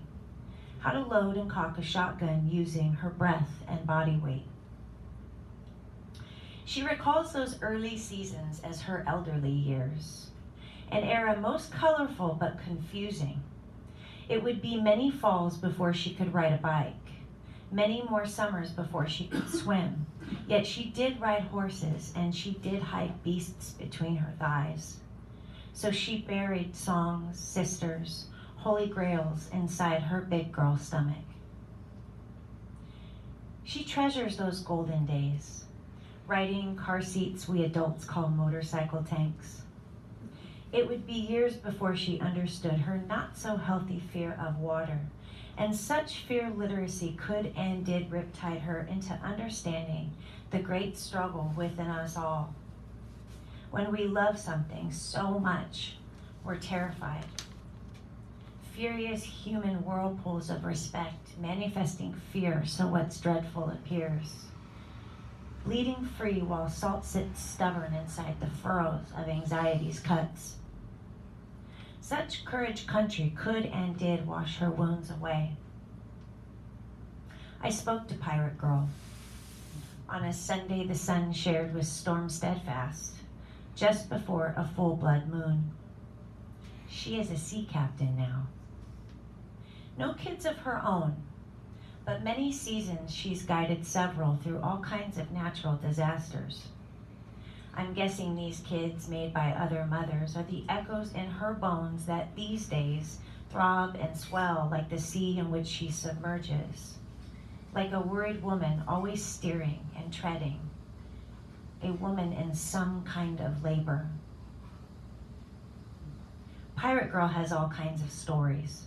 How to load and cock a shotgun using her breath and body weight. She recalls those early seasons as her elderly years, an era most colorful but confusing. It would be many falls before she could ride a bike, many more summers before she could swim. Yet she did ride horses, and she did hide beasts between her thighs. So she buried songs, sisters, holy grails inside her big girl stomach. She treasures those golden days, riding car seats we adults call motorcycle tanks. It would be years before she understood her not-so-healthy fear of water, and such fear literacy could and did riptide her into understanding the great struggle within us all. When we love something so much, we're terrified. Furious human whirlpools of respect, manifesting fear so what's dreadful appears. Bleeding free while salt sits stubborn inside the furrows of anxiety's cuts. Such courage country could and did wash her wounds away. I spoke to Pirate Girl. On a Sunday the sun shared with storm steadfast, just before a full blood moon. She is a sea captain now. No kids of her own, but many seasons she's guided several through all kinds of natural disasters. I'm guessing these kids made by other mothers are the echoes in her bones that these days throb and swell like the sea in which she submerges, like a worried woman always steering and treading, a woman in some kind of labor. Pirate Girl has all kinds of stories.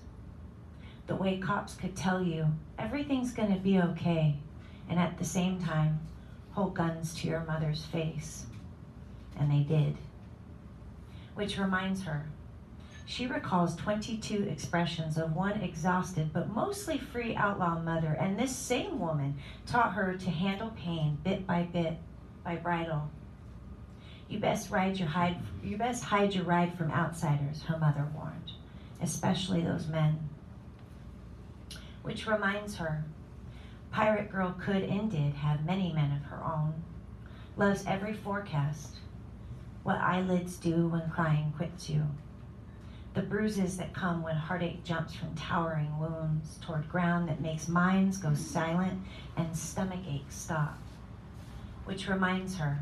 The way cops could tell you everything's gonna be okay, and at the same time hold guns to your mother's face. And they did. Which reminds her, she recalls 22 expressions of one exhausted but mostly free outlaw mother, and this same woman taught her to handle pain bit by bridle. You best hide your ride from outsiders, her mother warned, especially those men. Which reminds her, Pirate Girl could and did have many men of her own, loves every forecast, what eyelids do when crying quits you, the bruises that come when heartache jumps from towering wounds toward ground that makes minds go silent and stomach aches stop. Which reminds her,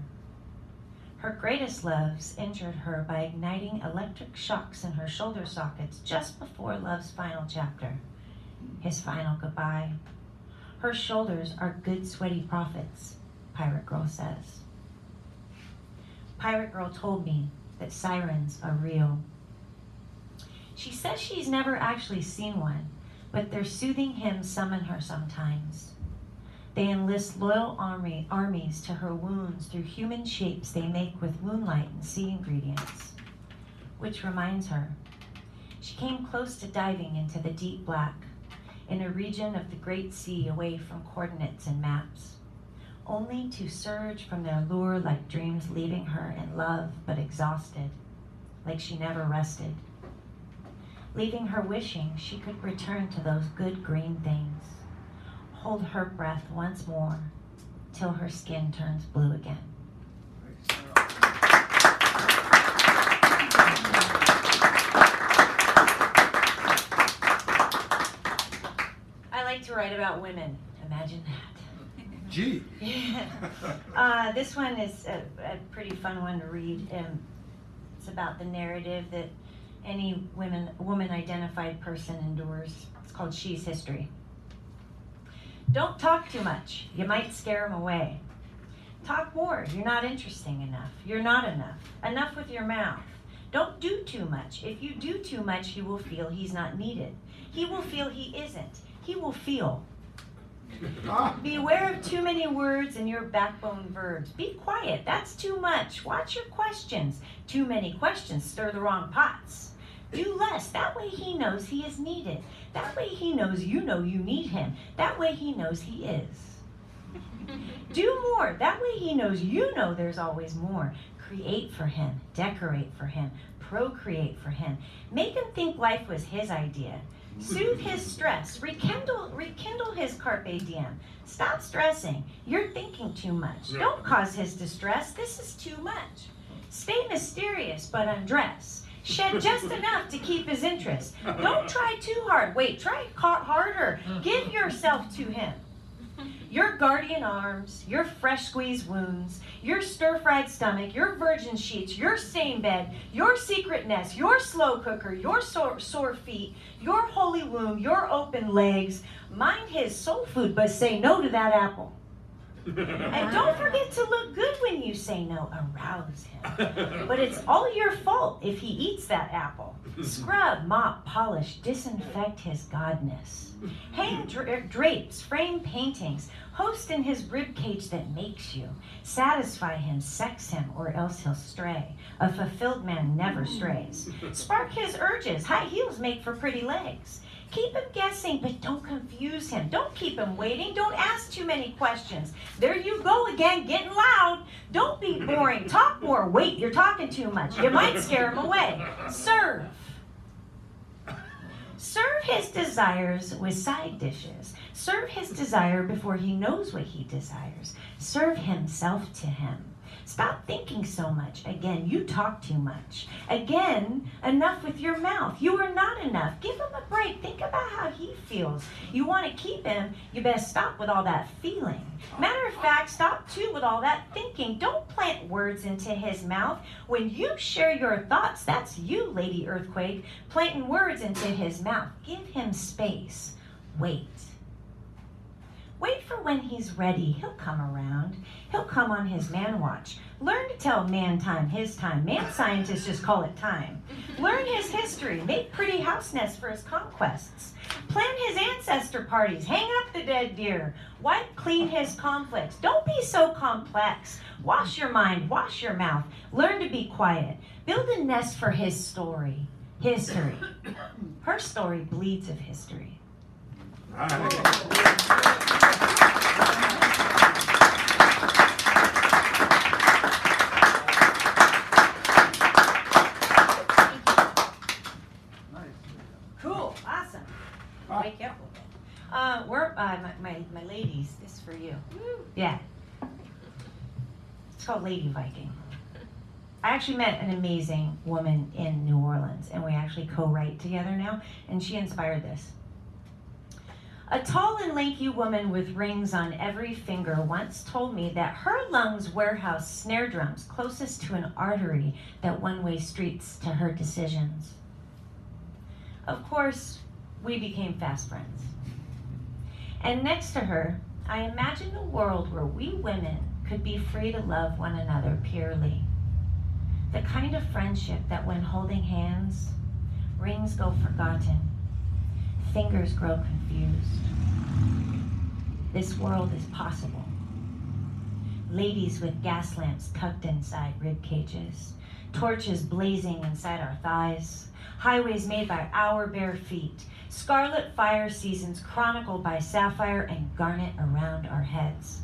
her greatest loves injured her by igniting electric shocks in her shoulder sockets just before love's final chapter, his final goodbye. Her shoulders are good sweaty prophets, Pirate Girl says. Pirate Girl told me that sirens are real. She says she's never actually seen one, but their soothing hymns summon her sometimes. They enlist loyal armies to her wounds through human shapes they make with moonlight and sea ingredients. Which reminds her, she came close to diving into the deep black, in a region of the great sea away from coordinates and maps, only to surge from their lure like dreams leaving her in love but exhausted, like she never rested, leaving her wishing she could return to those good green things, hold her breath once more till her skin turns blue again. I like to write about women. Imagine that. Gee. Yeah. This one is a pretty fun one to read. It's about the narrative that any woman-identified person endures. It's called She's History. Don't talk too much. You might scare him away. Talk more. You're not interesting enough. You're not enough. Enough with your mouth. Don't do too much. If you do too much, he will feel he's not needed. He will feel he isn't. He will feel. Beware of too many words and your backbone verbs. Be quiet. That's too much. Watch your questions. Too many questions stir the wrong pots. Do less. That way he knows he is needed. That way he knows you know you need him. That way he knows he is. Do more. That way he knows you know there's always more. Create for him. Decorate for him. Procreate for him. Make him think life was his idea. Soothe his stress. Rekindle his carpe diem. Stop stressing. You're thinking too much. Don't cause his distress. This is too much. Stay mysterious, but undress. Shed just enough to keep his interest. Don't try too hard. Wait, try harder. Give yourself to him. Your guardian arms, your fresh squeezed wounds, your stir-fried stomach, your virgin sheets, your same bed, your secret nest, your slow cooker, your sore feet, your holy womb, your open legs. Mind his soul food, but say no to that apple. And don't forget to look good when you say no. Arouse him. But it's all your fault if he eats that apple. Scrub, mop, polish, disinfect his godness. Hang drapes, frame paintings. Host in his ribcage that makes you. Satisfy him, sex him, or else he'll stray. A fulfilled man never strays. Spark his urges. High heels make for pretty legs. Keep him guessing, but don't confuse him. Don't keep him waiting. Don't ask too many questions. There you go again, getting loud. Don't be boring. Talk more. Wait, you're talking too much. You might scare him away. Serve. Serve his desires with side dishes. Serve his desire before he knows what he desires. Serve himself to him. Stop thinking so much. Again, you talk too much. Again, enough with your mouth. You are not enough. Give him a break. Think about how he feels. You want to keep him, you better stop with all that feeling. Matter of fact, stop too with all that thinking. Don't plant words into his mouth. When you share your thoughts, that's you, Lady Earthquake, planting words into his mouth. Give him space. Wait. Wait for when he's ready. He'll come around. He'll come on his man watch. Learn to tell man time his time. Man scientists just call it time. Learn his history. Make pretty house nests for his conquests. Plan his ancestor parties. Hang up the dead deer. Wipe clean his conflicts. Don't be so complex. Wash your mind. Wash your mouth. Learn to be quiet. Build a nest for his story. History. Her story bleeds of history. Cool, awesome. Wake you up a little bit. My ladies, this is for you. Yeah. It's called Lady Viking. I actually met an amazing woman in New Orleans, and we actually co-write together now, and she inspired this. A tall and lanky woman with rings on every finger once told me that her lungs warehouse snare drums closest to an artery that one-way streets to her decisions. Of course, we became fast friends. And next to her, I imagined a world where we women could be free to love one another purely. The kind of friendship that when holding hands, rings go forgotten, fingers grow confused. This world is possible. Ladies with gas lamps tucked inside rib cages, torches blazing inside our thighs, highways made by our bare feet, scarlet fire seasons chronicled by sapphire and garnet around our heads.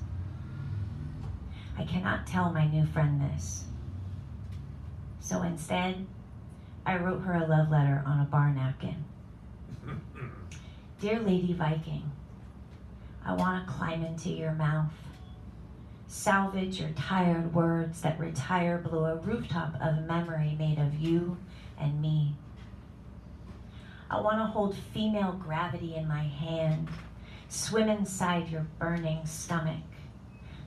I cannot tell my new friend this. So instead, I wrote her a love letter on a bar napkin. Dear Lady Viking, I want to climb into your mouth, salvage your tired words that retire below a rooftop of memory made of you and me. I want to hold female gravity in my hand, swim inside your burning stomach,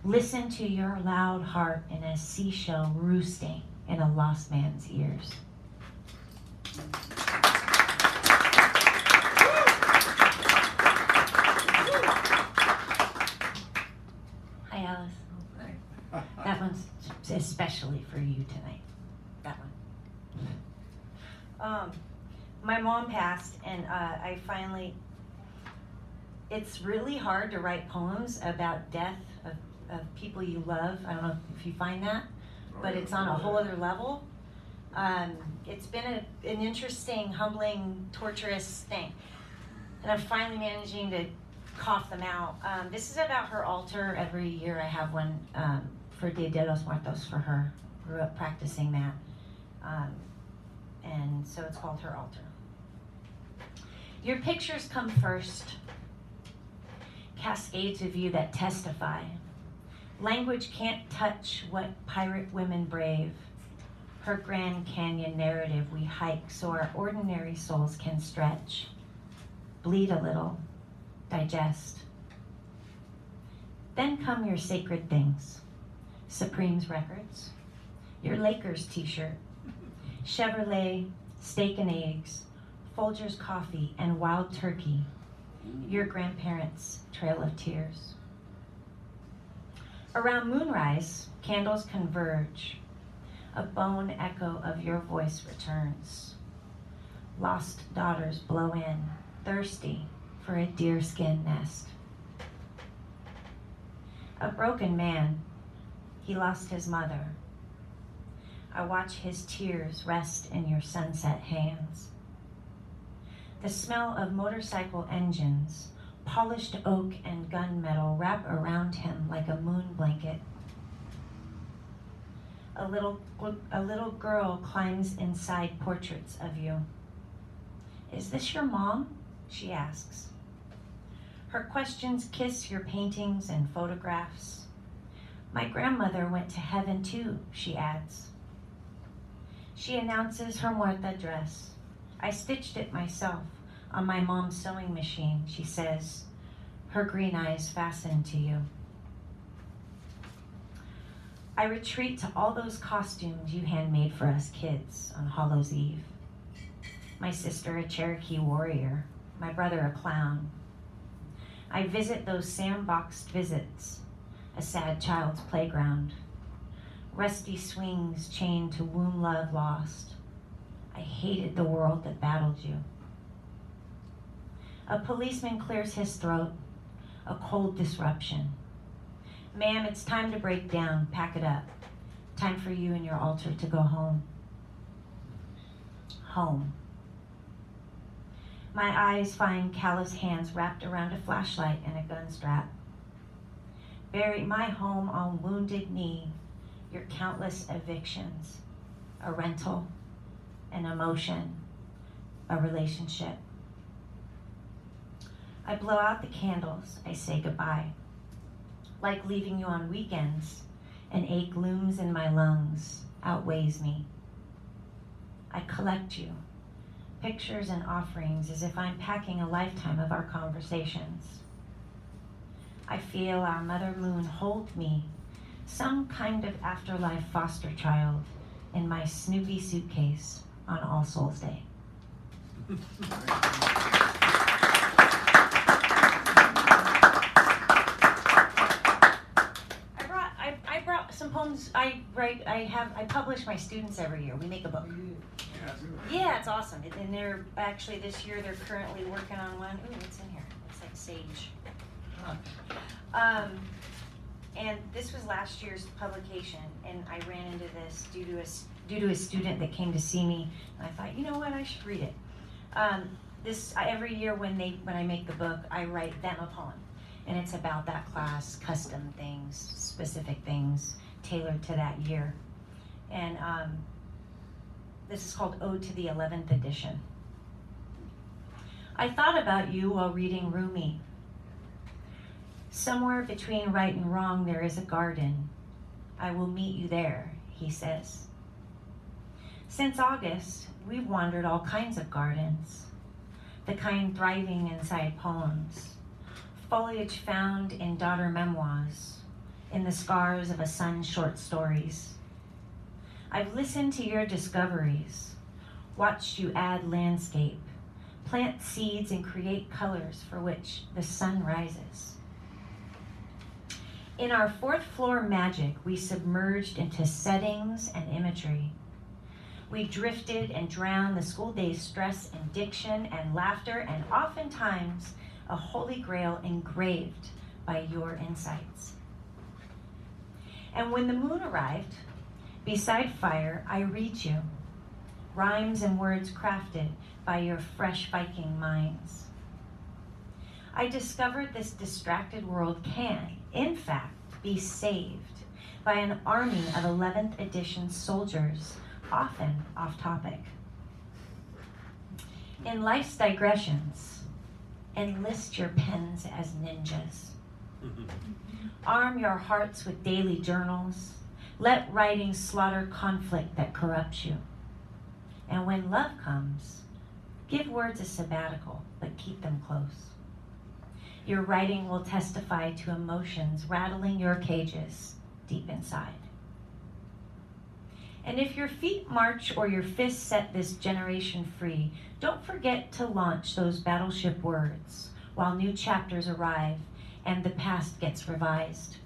listen to your loud heart in a seashell roosting in a lost man's ears. Hi, Alice. That one's especially for you tonight. That one. My mom passed, and I finally, it's really hard to write poems about death of people you love. I don't know if you find that, but it's on a whole other level. It's been an interesting, humbling, torturous thing. And I'm finally managing to cough them out. This is about her altar. Every year I have one for Dia de los Muertos for her. Grew up practicing that. And so it's called her altar. Your pictures come first. Cascades of you that testify. Language can't touch what pirate women brave. Her Grand Canyon narrative we hike so our ordinary souls can stretch, bleed a little, digest. Then come your sacred things. Supreme's records, your Lakers t-shirt, Chevrolet, steak and eggs, Folgers coffee and wild turkey, your grandparents' trail of tears. Around moonrise, candles converge. A bone echo of your voice returns. Lost daughters blow in, thirsty for a deerskin nest. A broken man, he lost his mother. I watch his tears rest in your sunset hands. The smell of motorcycle engines, polished oak and gunmetal wrap around him like a moon blanket. A little girl climbs inside portraits of you. Is this your mom? She asks. Her questions kiss your paintings and photographs. My grandmother went to heaven too, she adds. She announces her muerta dress. I stitched it myself on my mom's sewing machine, she says, her green eyes fastened to you. I retreat to all those costumes you handmade for us kids on Hallows Eve. My sister a Cherokee warrior, my brother a clown. I visit those sandboxed visits, a sad child's playground. Rusty swings chained to womb love lost. I hated the world that battled you. A policeman clears his throat, a cold disruption. Ma'am, it's time to break down, pack it up. Time for you and your altar to go home. Home. My eyes find callous hands wrapped around a flashlight and a gun strap. Bury my home on wounded knee, your countless evictions, a rental, an emotion, a relationship. I blow out the candles, I say goodbye. Like leaving you on weekends, an ache looms in my lungs, outweighs me. I collect you, pictures and offerings, as if I'm packing a lifetime of our conversations. I feel our mother moon hold me, some kind of afterlife foster child, in my Snoopy suitcase on All Souls Day. I brought some poems I write. I publish my students every year. We make a book. Yeah, it's awesome. And they're actually this year they're currently working on one. Ooh, what's in here? It's like sage. And this was last year's publication, and I ran into this due to a student that came to see me, and I thought, you know what, I should read it. Every year when I make the book, I write them a poem, and it's about that class, custom things, specific things tailored to that year. And this is called Ode to the 11th edition. I thought about you while reading Rumi. Somewhere between right and wrong there is a garden. I will meet you there, he says. Since August, we've wandered all kinds of gardens, the kind thriving inside poems, foliage found in daughter memoirs, in the scars of a son's short stories. I've listened to your discoveries, watched you add landscape, plant seeds and create colors for which the sun rises. In our fourth floor magic, we submerged into settings and imagery. We drifted and drowned the school day's stress and diction and laughter, and oftentimes a holy grail engraved by your insights. And when the moon arrived, beside fire, I read you, rhymes and words crafted by your fresh Viking minds. I discovered this distracted world can, in fact, be saved by an army of 11th edition soldiers, often off topic. In life's digressions, enlist your pens as ninjas. Arm your hearts with daily journals. Let writing slaughter conflict that corrupts you. And when love comes, give words a sabbatical, but keep them close. Your writing will testify to emotions rattling your cages deep inside. And if your feet march or your fists set this generation free, don't forget to launch those battleship words while new chapters arrive and the past gets revised.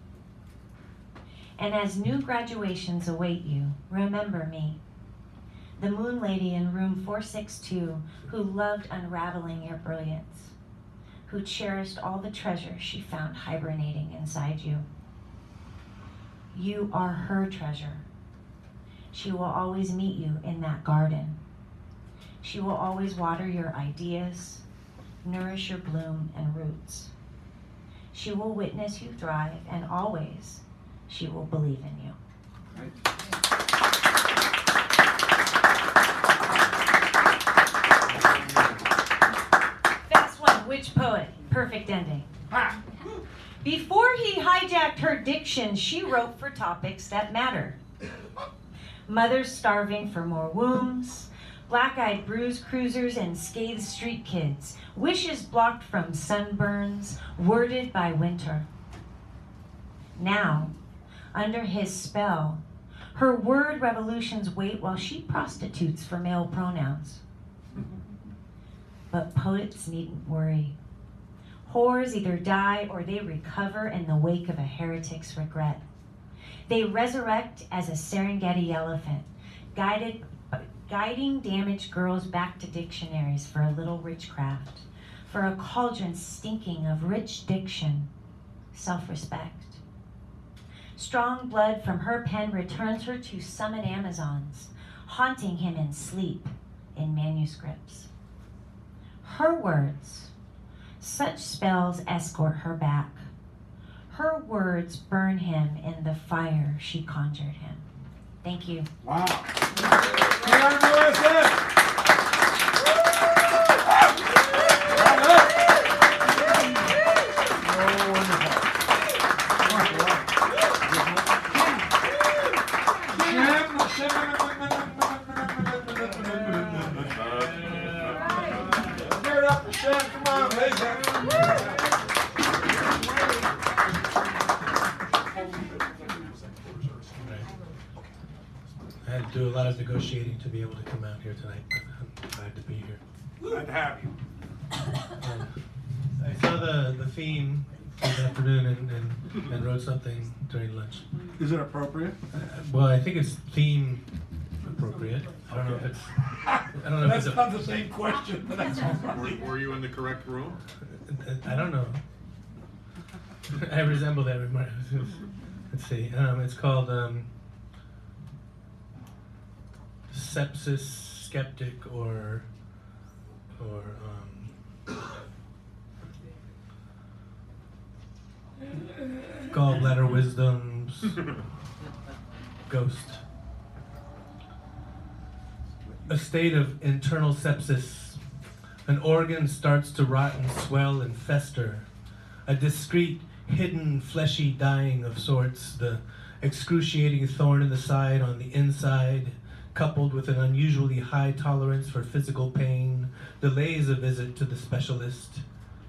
And as new graduations await you, remember me, the moon lady in room 462 who loved unraveling your brilliance, who cherished all the treasure she found hibernating inside you. You are her treasure. She will always meet you in that garden. She will always water your ideas, nourish your bloom and roots. She will witness you thrive, and always she will believe in you. Fast one, which poet? Perfect ending. Before he hijacked her diction she wrote for topics that matter. Mothers starving for more wombs, black-eyed bruised cruisers and scathed street kids, wishes blocked from sunburns, worded by winter. Now, under his spell, her word revolutions wait while she prostitutes for male pronouns. But poets needn't worry. Whores either die or they recover in the wake of a heretic's regret. They resurrect as a Serengeti elephant, guiding damaged girls back to dictionaries for a little witchcraft, for a cauldron stinking of rich diction, self-respect. Strong blood from her pen returns her to summon Amazons, haunting him in sleep in manuscripts. Her words, such spells escort her back. Her words burn him in the fire she conjured him. Thank you. Wow. Clara Morrison! I had to do a lot of negotiating to be able to come out here tonight, but I'm glad to be here. Glad to have you. I saw the theme this afternoon and wrote something during lunch. Is it appropriate? Well, I think it's theme appropriate. I don't know if it's. I don't know That's if it's not the same question, but that's all right. Were you in the correct room? I don't know. I resemble that remark. Let's see. It's called sepsis, skeptic, or gallbladder wisdom's ghost. A state of internal sepsis. An organ starts to rot and swell and fester. A discrete, hidden, fleshy dying of sorts. The excruciating thorn in the side on the inside, coupled with an unusually high tolerance for physical pain, delays a visit to the specialist.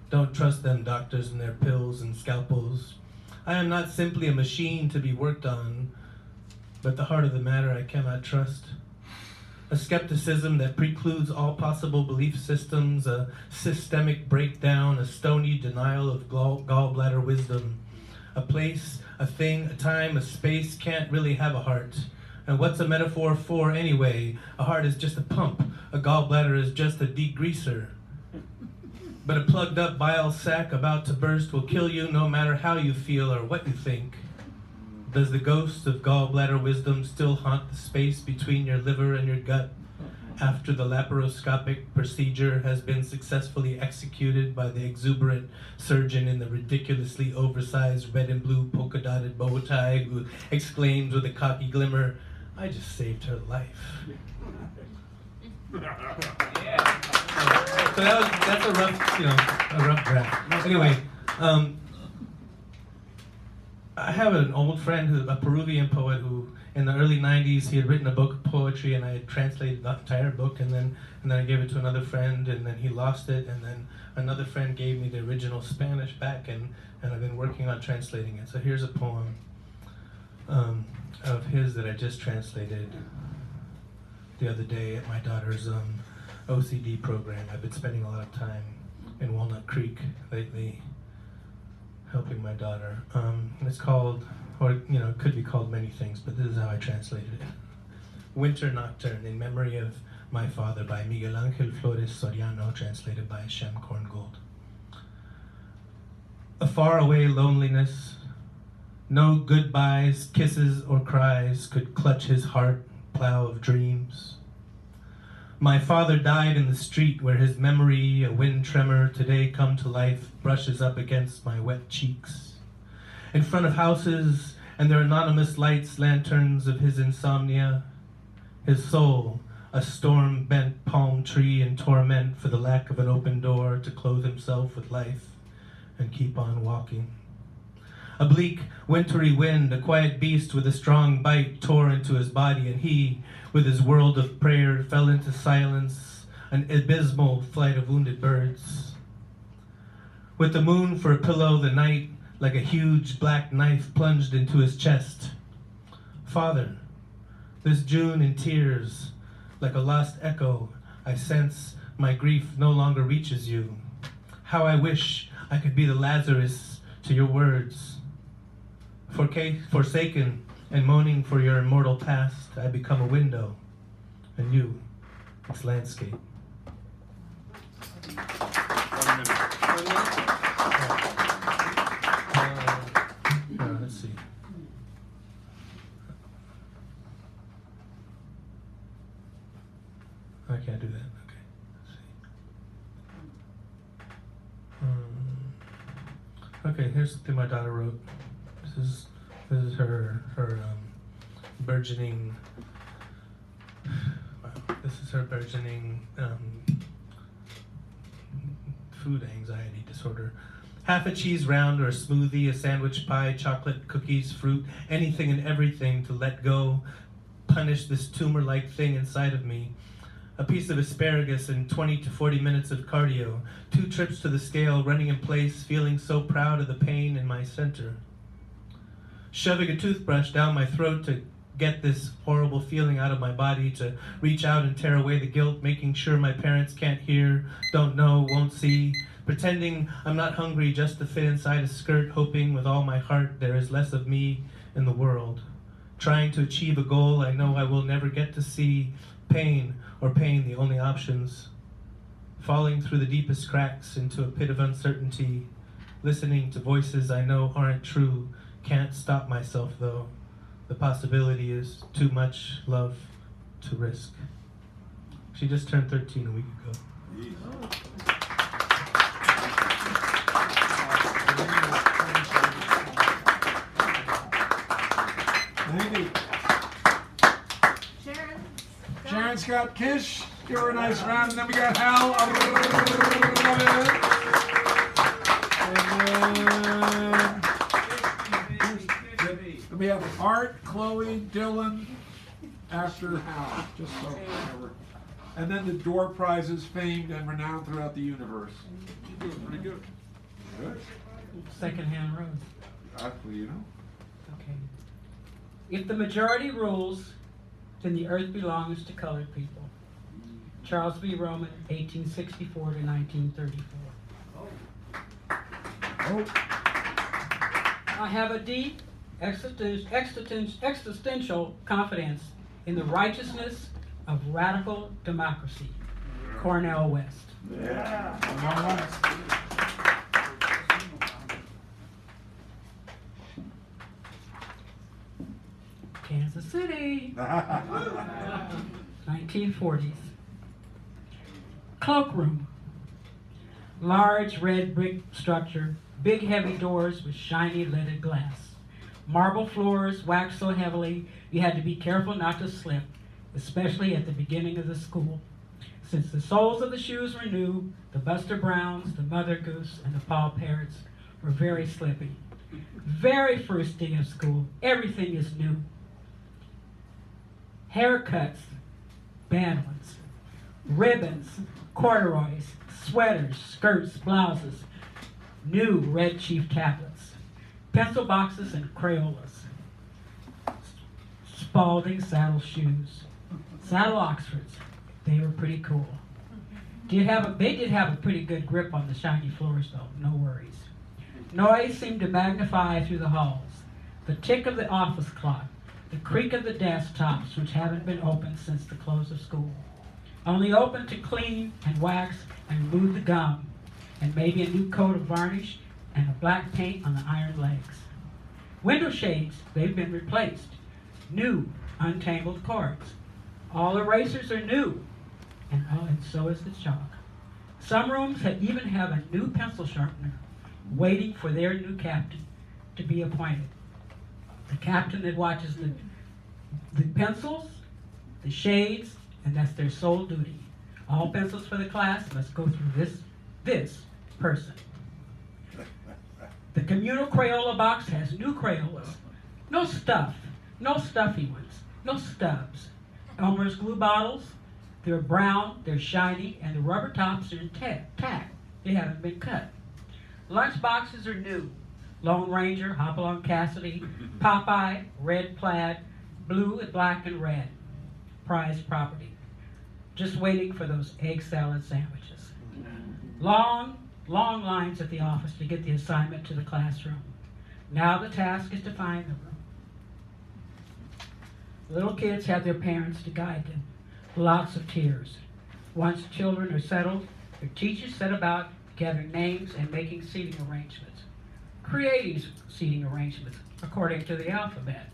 Don't trust them doctors and their pills and scalpels. I am not simply a machine to be worked on, but the heart of the matter I cannot trust. A skepticism that precludes all possible belief systems, a systemic breakdown, a stony denial of gallbladder wisdom. A place, a thing, a time, a space can't really have a heart. And what's a metaphor for anyway? A heart is just a pump. A gallbladder is just a degreaser. But a plugged up bile sac about to burst will kill you no matter how you feel or what you think. Does the ghost of gallbladder wisdom still haunt the space between your liver and your gut after the laparoscopic procedure has been successfully executed by the exuberant surgeon in the ridiculously oversized red and blue polka-dotted bow tie who exclaims with a cocky glimmer, "I just saved her life." So that's a rough draft. Anyway, I have an old friend, a Peruvian poet, who in the early 90s he had written a book of poetry, and I had translated the entire book, and then I gave it to another friend, and then he lost it, and then another friend gave me the original Spanish back, and I've been working on translating it. So here's a poem of his that I just translated the other day at my daughter's OCD program. I've been spending a lot of time in Walnut Creek lately, helping my daughter. It's called, or it could be called many things, but this is how I translated it. Winter Nocturne in Memory of My Father by Miguel Ángel Flores Soriano, translated by Shem Korngold. A faraway loneliness, no goodbyes, kisses, or cries could clutch his heart, plow of dreams. My father died in the street where his memory, a wind tremor, today come to life, brushes up against my wet cheeks. In front of houses and their anonymous lights, lanterns of his insomnia, his soul, a storm-bent palm tree in torment for the lack of an open door to clothe himself with life and keep on walking. A bleak, wintry wind, a quiet beast with a strong bite tore into his body, and he, with his world of prayer, fell into silence, an abysmal flight of wounded birds. With the moon for a pillow, the night, like a huge black knife, plunged into his chest. Father, this June in tears, like a lost echo, I sense my grief no longer reaches you. How I wish I could be the Lazarus to your words. Forsaken and moaning for your immortal past, I become a window, and you, its landscape. Let's see. I can't do that. Okay. Let's see. Okay, here's something my daughter wrote. This is her burgeoning. Wow, this is her burgeoning food anxiety disorder. Half a cheese round or a smoothie, a sandwich pie, chocolate, cookies, fruit, anything and everything to let go, punish this tumor-like thing inside of me. A piece of asparagus and 20 to 40 minutes of cardio, 2 trips to the scale, running in place, feeling so proud of the pain in my center. Shoving a toothbrush down my throat to get this horrible feeling out of my body, to reach out and tear away the guilt, making sure my parents can't hear, don't know, won't see, pretending I'm not hungry just to fit inside a skirt, hoping with all my heart there is less of me in the world. Trying to achieve a goal I know I will never get to see, pain or pain the only options. Falling through the deepest cracks into a pit of uncertainty, listening to voices I know aren't true. Can't stop myself though. The possibility is too much love to risk. She just turned 13 a week ago. Thank you. Sharon Scott Kish, give her a nice round, and then we got Hal. And we have Art, Chloe, Dylan, after Hal, just so whatever. And then the door prizes, famed and renowned throughout the universe. You're doing pretty good. Good. Secondhand rose. Actually, you know. Okay. If the majority rules, then the earth belongs to colored people. Charles B. Roman, 1864 to 1934. Oh. I have a deep existential confidence in the righteousness of radical democracy. Cornell West. Yeah. Kansas City. 1940s. Cloakroom. Large red brick structure, big heavy doors with shiny leaded glass. Marble floors waxed so heavily you had to be careful not to slip, especially at the beginning of the school. Since the soles of the shoes were new, the Buster Browns, the Mother Goose, and the Paul Parrots were very slippy. Very first day of school, everything is new. Haircuts, bad ones. Ribbons, corduroys, sweaters, skirts, blouses. New red chief tablets. Pencil boxes and Crayolas. Spalding saddle shoes. Saddle Oxfords. They were pretty cool. They did have a pretty good grip on the shiny floors though, no worries. Noise seemed to magnify through the halls. The tick of the office clock, the creak of the desktops, which haven't been opened since the close of school. Only open to clean and wax and remove the gum, and maybe a new coat of varnish and a black paint on the iron legs. Window shades, they've been replaced. New, untangled cords. All erasers are new, and so is the chalk. Some rooms even have a new pencil sharpener, waiting for their new captain to be appointed. The captain that watches the pencils, the shades, and that's their sole duty. All pencils for the class must go through this person. The communal Crayola box has new Crayolas. No stuff, no stuffy ones, no stubs. Elmer's glue bottles, they're brown, they're shiny, and the rubber tops are intact. They haven't been cut. Lunch boxes are new. Lone Ranger, Hopalong Cassidy, Popeye, red plaid, blue and black and red. Prized property. Just waiting for those egg salad sandwiches. Long lines at the office to get the assignment to the classroom. Now the task is to find the room. Little kids have their parents to guide them. Lots of tears. Once children are settled, their teachers set about gathering names and making seating arrangements. Creating seating arrangements according to the alphabet.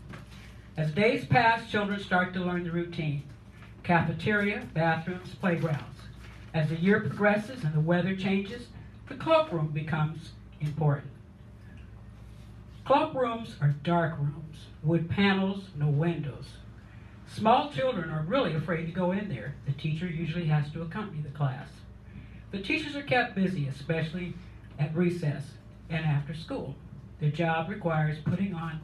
As days pass, children start to learn the routine. Cafeteria, bathrooms, playgrounds. As the year progresses and the weather changes, the cloakroom becomes important. Cloakrooms are dark rooms, wood panels, no windows. Small children are really afraid to go in there. The teacher usually has to accompany the class. The teachers are kept busy, especially at recess and after school. Their job requires putting on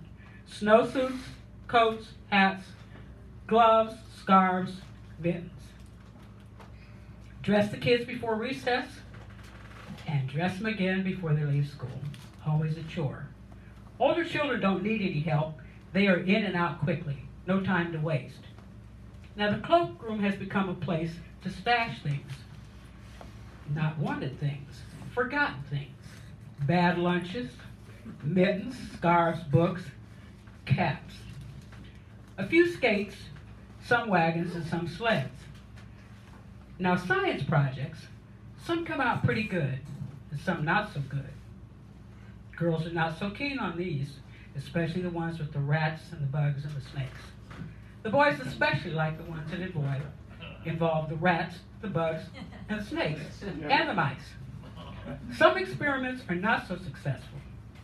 snowsuits, coats, hats, gloves, scarves, mittens. Dress the kids before recess and dress them again before they leave school. Always a chore. Older children don't need any help. They are in and out quickly. No time to waste. Now the cloakroom has become a place to stash things. Not wanted things, forgotten things. Bad lunches, mittens, scarves, books, caps. A few skates, some wagons, and some sleds. Now science projects, some come out pretty good, and some not so good. Girls are not so keen on these, especially the ones with the rats and the bugs and the snakes. The boys especially like the ones that involve the rats, the bugs, and the snakes, and the mice. Some experiments are not so successful.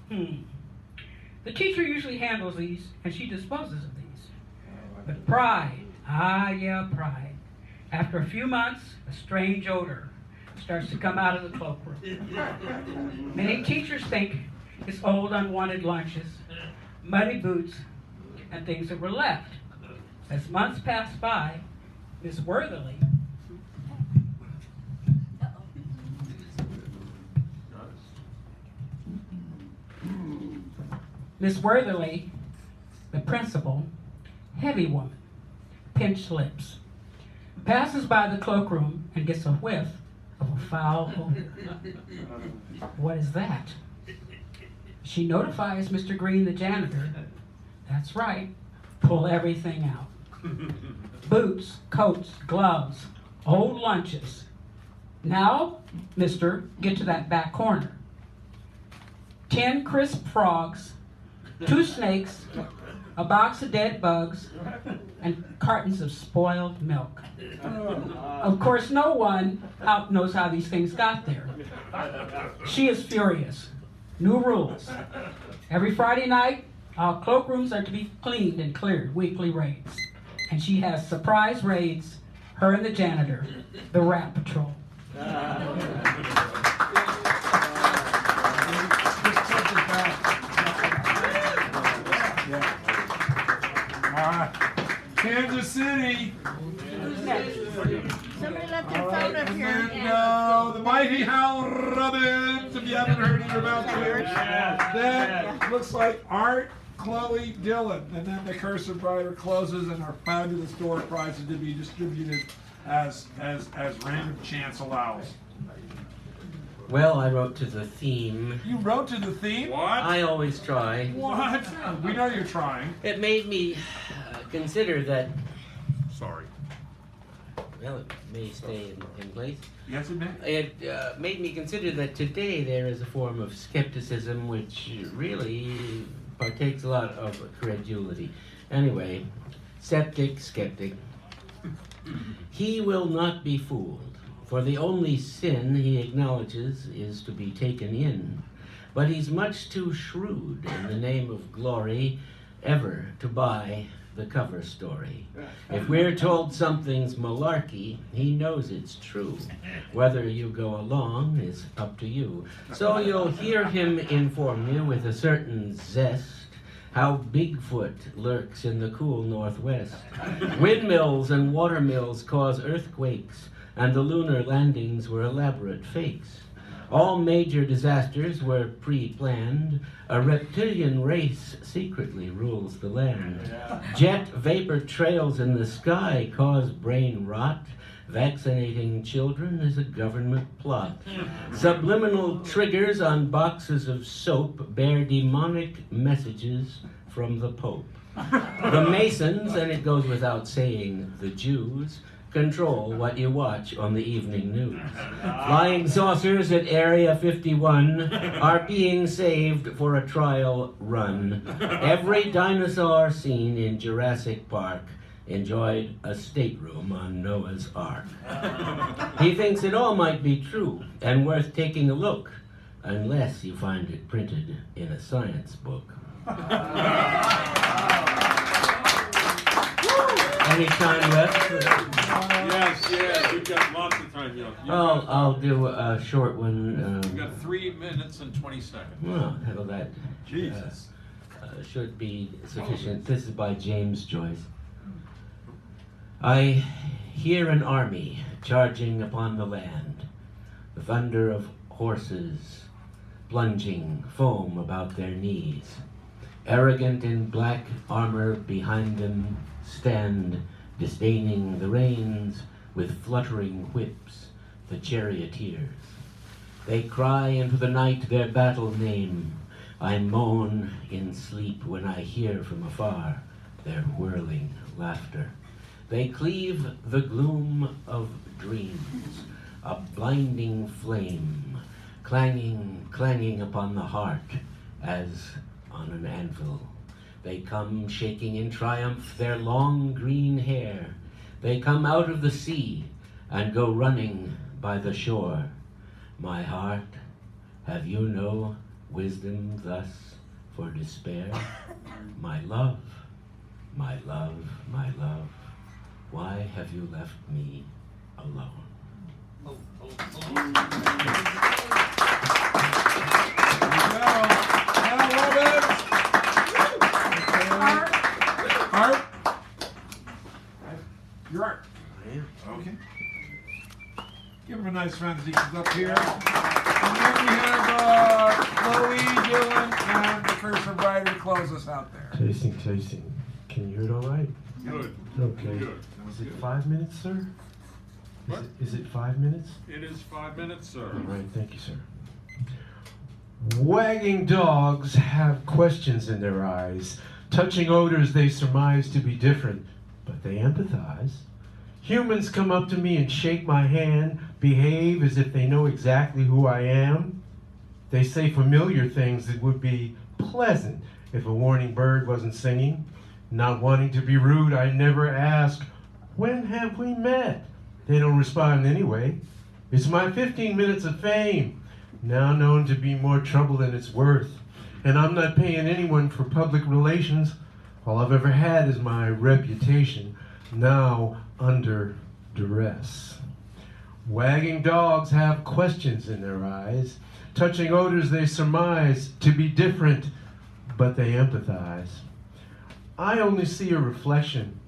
The teacher usually handles these, and she disposes of these. But pride, pride. After a few months, a strange odor starts to come out of the cloakroom. Many teachers think it's old unwanted lunches, muddy boots, and things that were left. As months pass by, Miss Worthily the principal, heavy woman, pinched lips, passes by the cloakroom and gets a whiff of a foul odor. What is that? She notifies Mr. Green, the janitor. That's right, pull everything out. Boots, coats, gloves, old lunches. Now, mister, get to that back corner. 10 crisp frogs, 2 snakes, a box of dead bugs, and cartons of spoiled milk. Of course, no one knows how these things got there. She is furious. New rules. Every Friday night, our cloakrooms are to be cleaned and cleared, weekly raids. And she has surprise raids, her and the janitor, the rat patrol. Kansas City. Who's next? Somebody left their phone up here. No, the Mighty Howell Robins, if you haven't heard it about it. That looks like Art, Chloe, Dylan. And then the Curse of Briar closes and our fabulous door prizes to be distributed as random chance allows. Well, I wrote to the theme. You wrote to the theme? What? I always try. What? We know you're trying. It made me consider that... Sorry. Well, it may stay in place. Yes, it may. It made me consider that today there is a form of skepticism which really partakes a lot of credulity. Anyway, skeptic. He will not be fooled. For the only sin he acknowledges is to be taken in. But he's much too shrewd in the name of glory ever to buy the cover story. If we're told something's malarkey, he knows it's true. Whether you go along is up to you. So you'll hear him inform you with a certain zest how Bigfoot lurks in the cool northwest. Windmills and watermills cause earthquakes, and the lunar landings were elaborate fakes. All major disasters were pre-planned. A reptilian race secretly rules the land. Jet vapor trails in the sky cause brain rot. Vaccinating children is a government plot. Subliminal triggers on boxes of soap bear demonic messages from the Pope. The Masons, and it goes without saying, the Jews, control what you watch on the evening news. Flying saucers at Area 51 are being saved for a trial run. Every dinosaur seen in Jurassic Park enjoyed a stateroom on Noah's Ark. He thinks it all might be true and worth taking a look, unless you find it printed in a science book. Any time left? Yes, you've got lots of time left. I'll do a short one. You've got 3 minutes and 20 seconds. Well, hell, that Jesus. Should be sufficient. This is by James Joyce. I hear an army charging upon the land, the thunder of horses plunging foam about their knees. Arrogant in black armor behind them stand, disdaining the reins, with fluttering whips, the charioteers. They cry into the night their battle name. I moan in sleep when I hear from afar their whirling laughter. They cleave the gloom of dreams, a blinding flame, clanging upon the heart as on an anvil. They come shaking in triumph their long green hair. They come out of the sea and go running by the shore. My heart, have you no wisdom thus for despair? My love, my love, my love, why have you left me alone? Art? You're Art. I am. Okay. Give him a nice round as he comes up here. And then we have Chloe, Dylan, and the Curse of Ryder close us out there. Tasting. Can you hear it all right? Good. Okay. Good. Is it 5 minutes, sir? What? Is it 5 minutes? It is 5 minutes, sir. All right, thank you, sir. Wagging dogs have questions in their eyes. Touching odors they surmise to be different, but they empathize. Humans come up to me and shake my hand, behave as if they know exactly who I am. They say familiar things that would be pleasant if a warning bird wasn't singing. Not wanting to be rude, I never ask, when have we met? They don't respond anyway. It's my 15 minutes of fame, now known to be more trouble than it's worth. And I'm not paying anyone for public relations. All I've ever had is my reputation, now under duress. Wagging dogs have questions in their eyes. Touching odors they surmise to be different, but they empathize. I only see a reflection,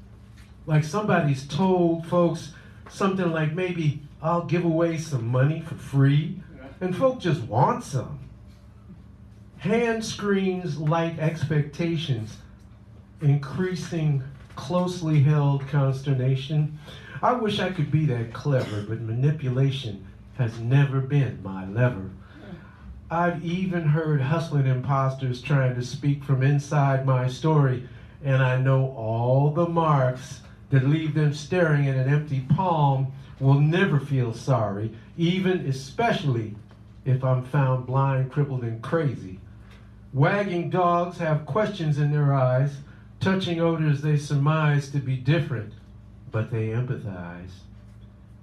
like somebody's told folks something like maybe I'll give away some money for free, and folk just want some. Hand screens light expectations, increasing closely held consternation. I wish I could be that clever, but manipulation has never been my lever. I've even heard hustling imposters trying to speak from inside my story, and I know all the marks that leave them staring at an empty palm will never feel sorry, even especially if I'm found blind, crippled, and crazy. Wagging dogs have questions in their eyes. Touching odors they surmise to be different, but they empathize.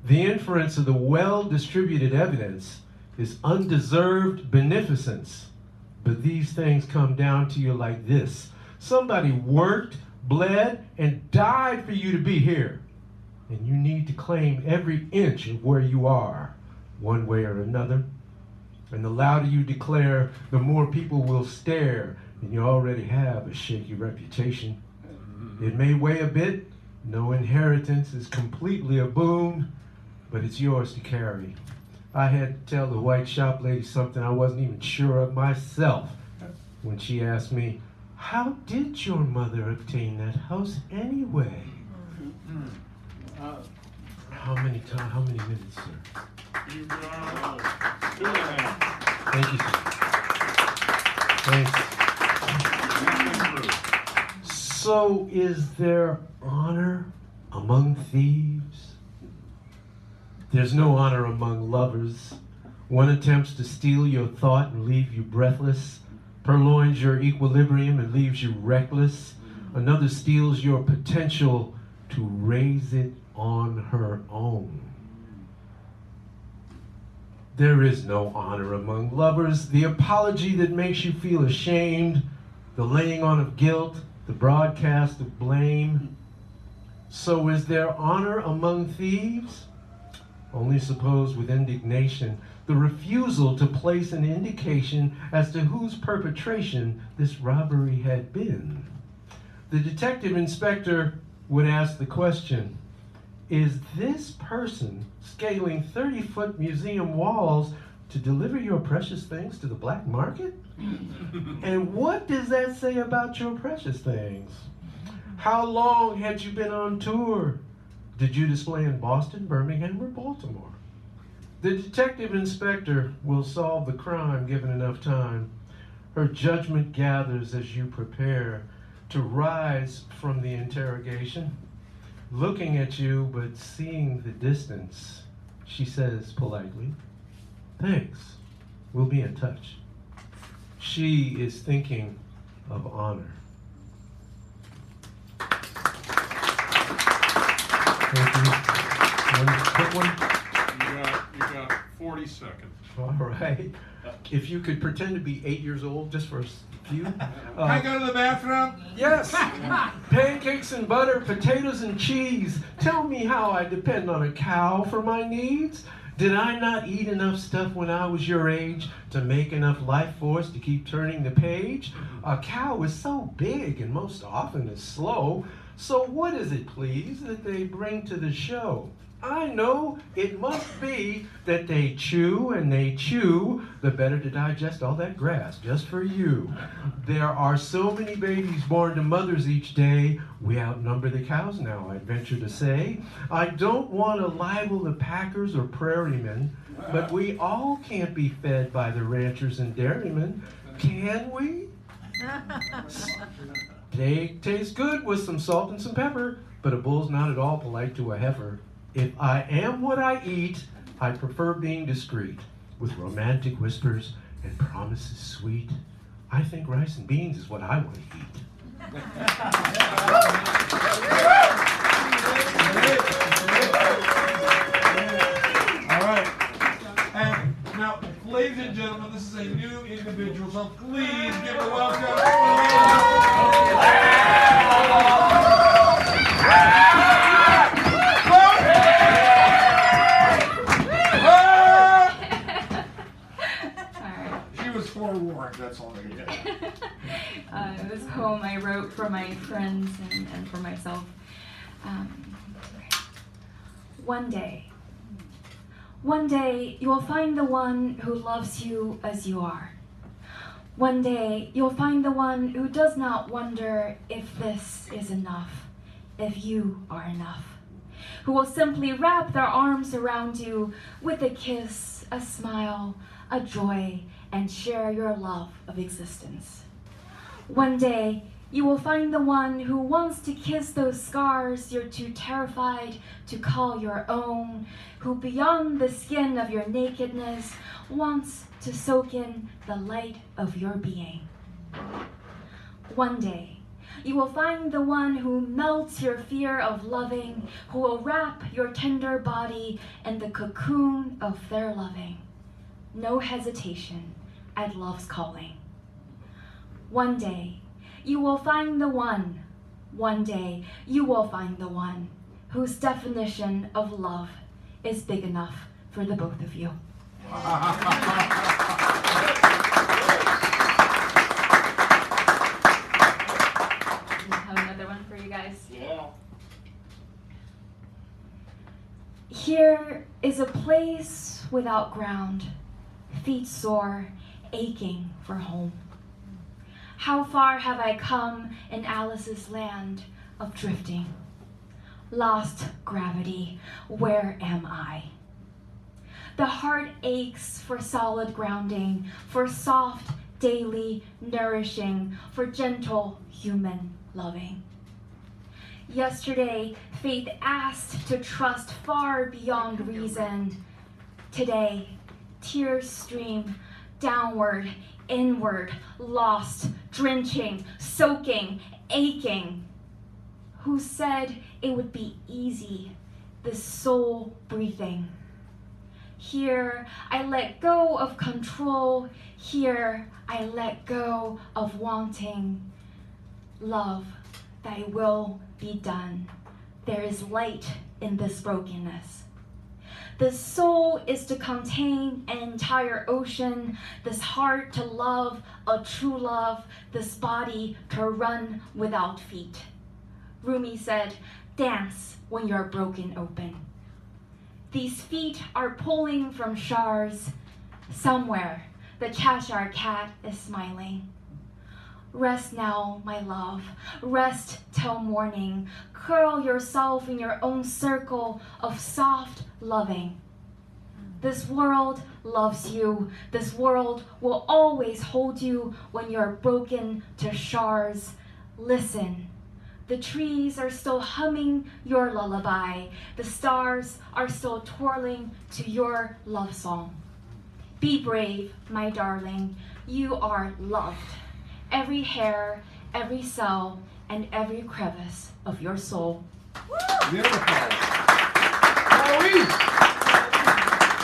The inference of the well-distributed evidence is undeserved beneficence. But these things come down to you like this. Somebody worked, bled, and died for you to be here. And you need to claim every inch of where you are, one way or another. And the louder you declare, the more people will stare, and you already have a shaky reputation. It may weigh a bit, no inheritance is completely a boon, but it's yours to carry. I had to tell the white shop lady something I wasn't even sure of myself when she asked me, how did your mother obtain that house anyway? How many minutes, sir? You got 2.5. Thank you, sir. Thanks. So is there honor among thieves? There's no honor among lovers. One attempts to steal your thought and leave you breathless, purloins your equilibrium and leaves you reckless. Another steals your potential to raise it on her own. There is no honor among lovers. The apology that makes you feel ashamed, the laying on of guilt, the broadcast of blame. So is there honor among thieves? Only suppose with indignation, the refusal to place an indication as to whose perpetration this robbery had been. The detective inspector would ask the question, is this person scaling 30-foot museum walls to deliver your precious things to the black market? And what does that say about your precious things? How long had you been on tour? Did you display in Boston, Birmingham, or Baltimore? The detective inspector will solve the crime given enough time. Her judgment gathers as you prepare to rise from the interrogation. Looking at you, but seeing the distance, she says politely, thanks, we'll be in touch. She is thinking of honor. Thank you. One quick one? You got 40 seconds. All right. If you could pretend to be 8 years old just for a few. Can I go to the bathroom? Yes. Pancakes and butter, potatoes and cheese. Tell me how I depend on a cow for my needs. Did I not eat enough stuff when I was your age to make enough life force to keep turning the page? A cow is so big and most often is slow. So what is it, please, that they bring to the show? I know it must be that they chew and they chew the better to digest all that grass just for you. There are so many babies born to mothers each day. We outnumber the cows now, I'd venture to say. I don't want to libel the packers or prairiemen, but we all can't be fed by the ranchers and dairymen, can we? They taste good with some salt and some pepper, but a bull's not at all polite to a heifer. If I am what I eat, I prefer being discreet, with romantic whispers and promises sweet. I think rice and beans is what I want to eat. All right. And now, ladies and gentlemen, this is a new individual, so please give a welcome. She was forewarned, that's all I get. This poem I wrote for my friends and for myself. One day you will find the one who loves you as you are. One day you'll find the one who does not wonder if this is enough, if you are enough, who will simply wrap their arms around you with a kiss, a smile, a joy, and share your love of existence. One day, you will find the one who wants to kiss those scars you're too terrified to call your own, who beyond the skin of your nakedness wants to soak in the light of your being. One day, you will find the one who melts your fear of loving, who will wrap your tender body in the cocoon of their loving. No hesitation at love's calling. One day, you will find the one One day you will find the one whose definition of love is big enough for the both of you. Have another one for you guys. Yeah. Here is a place without ground, feet sore, aching for home. How far have I come in Alice's land of drifting? Lost gravity, where am I? The heart aches for solid grounding, for soft, daily nourishing, for gentle human loving. Yesterday, faith asked to trust far beyond reason. Today, tears stream downward, inward, lost, drenching, soaking, aching. Who said it would be easy, this soul breathing? Here, I let go of control. Here, I let go of wanting. Love, thy will be done. There is light in this brokenness. The soul is to contain an entire ocean, this heart to love a true love, this body to run without feet. Rumi said, dance when you're broken open. These feet are pulling from shards. Somewhere, the Cheshire cat is smiling. Rest now, my love, rest till morning. Curl yourself in your own circle of soft loving. This world loves you. This world will always hold you when you're broken to shards. Listen. The trees are still humming your lullaby. The stars are still twirling to your love song. Be brave, my darling. You are loved. Every hair, every cell, and every crevice of your soul. Beautiful. Maurice!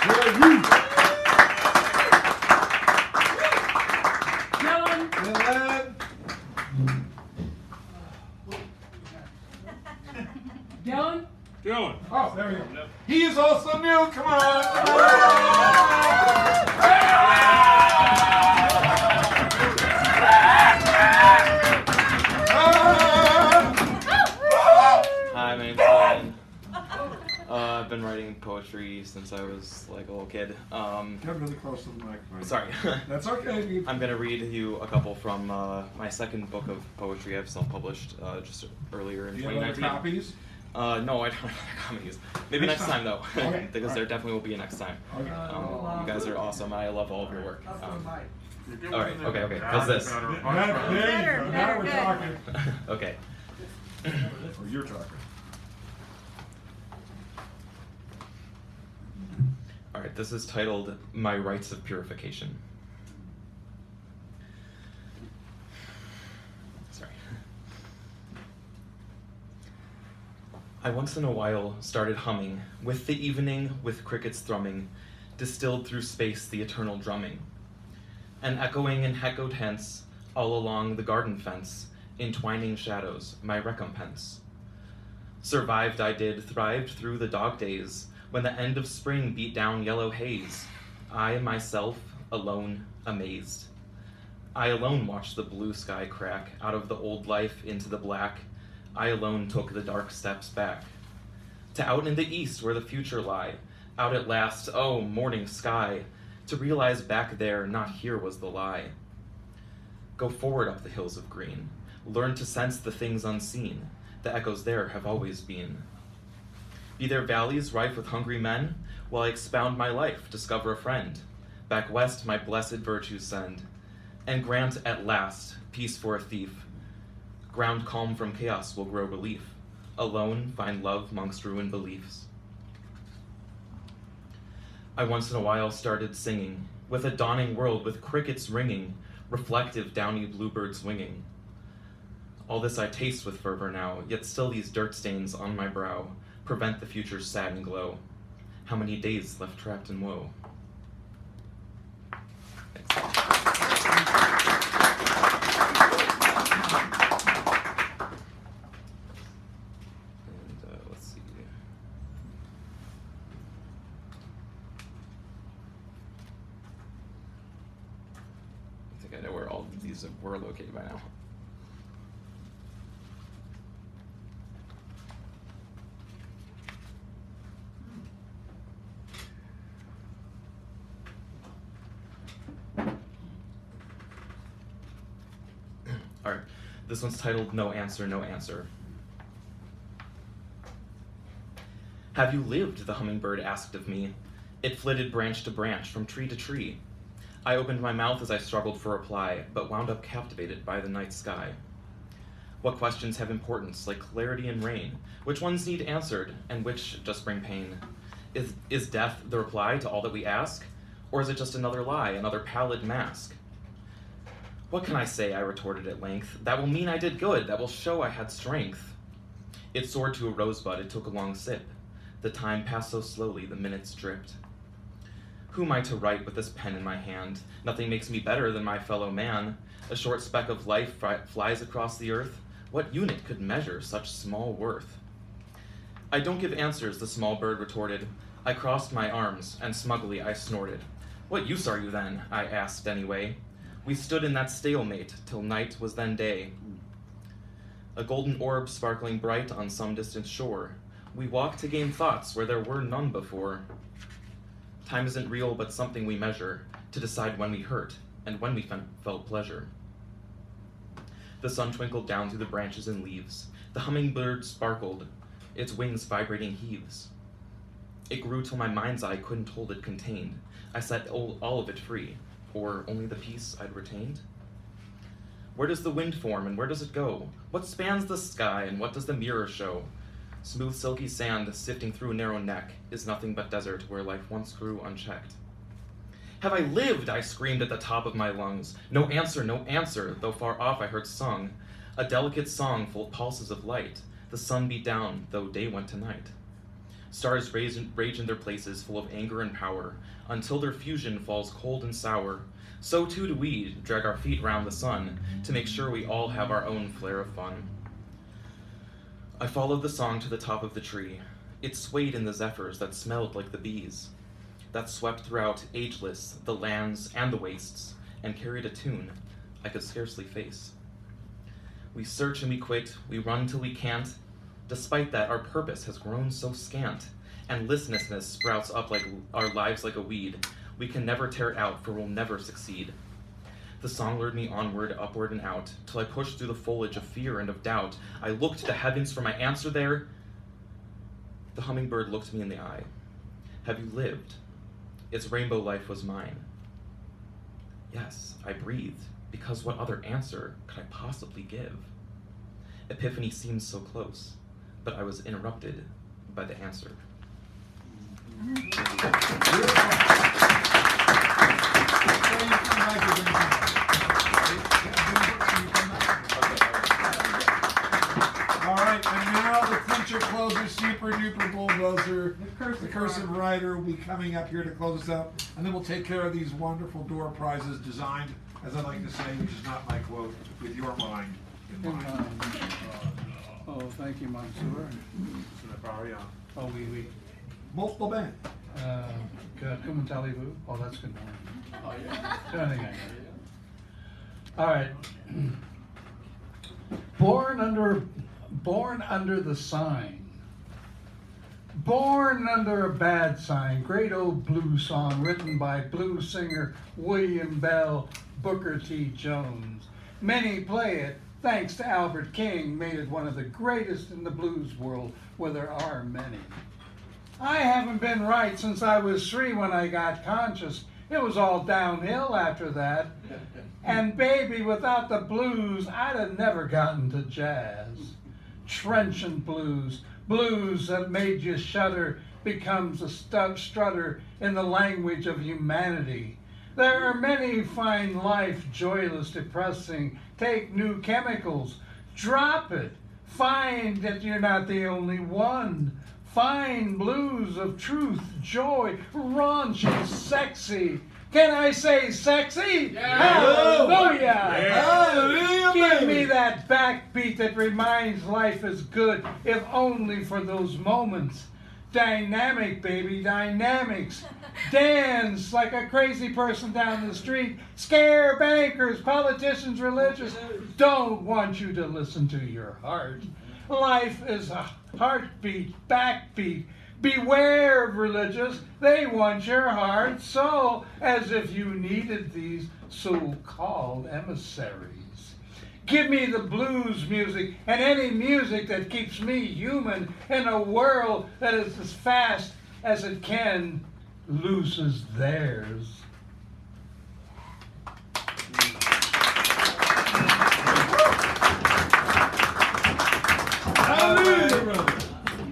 Where are you? Dylan! Dylan? Dylan. Oh, there we go. He is also new. Come on. Hi, my name's Dylan. I've been writing poetry since I was like a little kid. Get really close to the mic. Right? Sorry. That's okay. I'm gonna read you a couple from my second book of poetry I've self-published just earlier in Do you have other 2019. copies? No, I don't have other copies. Maybe next time though, Okay. because there definitely will be a next time. Okay. You guys are awesome. I love all of your work. All right. Okay. How's this? There you go. Now we're talking. Okay. Or you're talking. All right, this is titled My Rites of Purification. Sorry. I once in a while started humming, with the evening, with crickets thrumming, distilled through space the eternal drumming, and echoing in echoed hence, all along the garden fence, entwining shadows, my recompense. Survived I did, thrived through the dog days, when the end of spring beat down yellow haze, I myself, alone, amazed. I alone watched the blue sky crack, out of the old life into the black. I alone took the dark steps back. To out in the east where the future lie, out at last, oh, morning sky, to realize back there, not here was the lie. Go forward up the hills of green, learn to sense the things unseen, the echoes there have always been. Be there valleys rife with hungry men, while I expound my life, discover a friend. Back west my blessed virtues send, and grant at last peace for a thief. Ground calm from chaos will grow relief, alone find love mongst ruined beliefs. I once in a while started singing, with a dawning world with crickets ringing, reflective downy bluebirds winging. All this I taste with fervor now, yet still these dirt stains on my brow prevent the future's saddened glow. How many days left trapped in woe? bees were located by now. All right, this one's titled No Answer, No Answer. Have you lived, the hummingbird asked of me. It flitted branch to branch, from tree to tree. I opened my mouth as I struggled for reply, but wound up captivated by the night sky. What questions have importance, like clarity and rain? Which ones need answered, and which just bring pain? Is death the reply to all that we ask? Or is it just another lie, another pallid mask? What can I say, I retorted at length. That will mean I did good, that will show I had strength. It soared to a rosebud, it took a long sip. The time passed so slowly, the minutes dripped. Who am I to write with this pen in my hand? Nothing makes me better than my fellow man. A short speck of life flies across the earth. What unit could measure such small worth? I don't give answers, the small bird retorted. I crossed my arms, and smugly I snorted. What use are you then? I asked anyway. We stood in that stalemate, till night was then day. A golden orb sparkling bright on some distant shore. We walked to gain thoughts where there were none before. Time isn't real, but something we measure, to decide when we hurt, and when we felt pleasure. The sun twinkled down through the branches and leaves. The hummingbird sparkled, its wings vibrating heaves. It grew till my mind's eye couldn't hold it contained. I set all of it free, or only the piece I'd retained. Where does the wind form, and where does it go? What spans the sky, and what does the mirror show? Smooth silky sand sifting through a narrow neck is nothing but desert where life once grew unchecked. Have I lived? I screamed at the top of my lungs. No answer, though far off I heard sung. A delicate song full of pulses of light. The sun beat down, though day went to night. Stars rage in their places, full of anger and power, until their fusion falls cold and sour. So too do we drag our feet round the sun, to make sure we all have our own flare of fun. I followed the song to the top of the tree. It swayed in the zephyrs that smelled like the bees, that swept throughout ageless the lands and the wastes, and carried a tune I could scarcely face. We search and we quit, we run till we can't. Despite that, our purpose has grown so scant, and listlessness sprouts up like our lives like a weed. We can never tear it out, for we'll never succeed. The song lured me onward, upward, and out, till I pushed through the foliage of fear and of doubt. I looked to the heavens for my answer there. The hummingbird looked me in the eye. Have you lived? Its rainbow life was mine. Yes, I breathed, because what other answer could I possibly give? Epiphany seemed so close, but I was interrupted by the answer. All right, and now the teacher closer, super duper bulldozer, the cursive writer will be coming up here to close us out, and then we'll take care of these wonderful door prizes designed, as I like to say, which is not my quote, with your mind in mind. Oh, thank you, Mansour. Oh, oui. Multiple band. Come and Talibou. Oh, that's good morning. Oh, yeah. I think I know. All right. Born under the sign. Born under a bad sign. Great old blues song written by blues singer William Bell, Booker T. Jones. Many play it. Thanks to Albert King, made it one of the greatest in the blues world, where there are many. I haven't been right since I was 3 when I got conscious. It was all downhill after that. And baby, without the blues, I'd have never gotten to jazz. Trenchant blues, blues that made you shudder, becomes a strutter in the language of humanity. There are many who find life joyless, depressing. Take new chemicals, drop it. Find that you're not the only one. Find blues of truth, joy, raunchy, sexy. Can I say sexy? Yeah. Hallelujah! Yeah. Hallelujah! Give me that backbeat that reminds life is good, if only for those moments. Dynamic, baby, dynamics. Dance like a crazy person down the street. Scare bankers, politicians, religious. Don't want you to listen to your heart. Life is a heartbeat, backbeat. Beware of religious. They want your heart, so as if you needed these so-called emissaries. Give me the blues music and any music that keeps me human in a world that is as fast as it can loses theirs.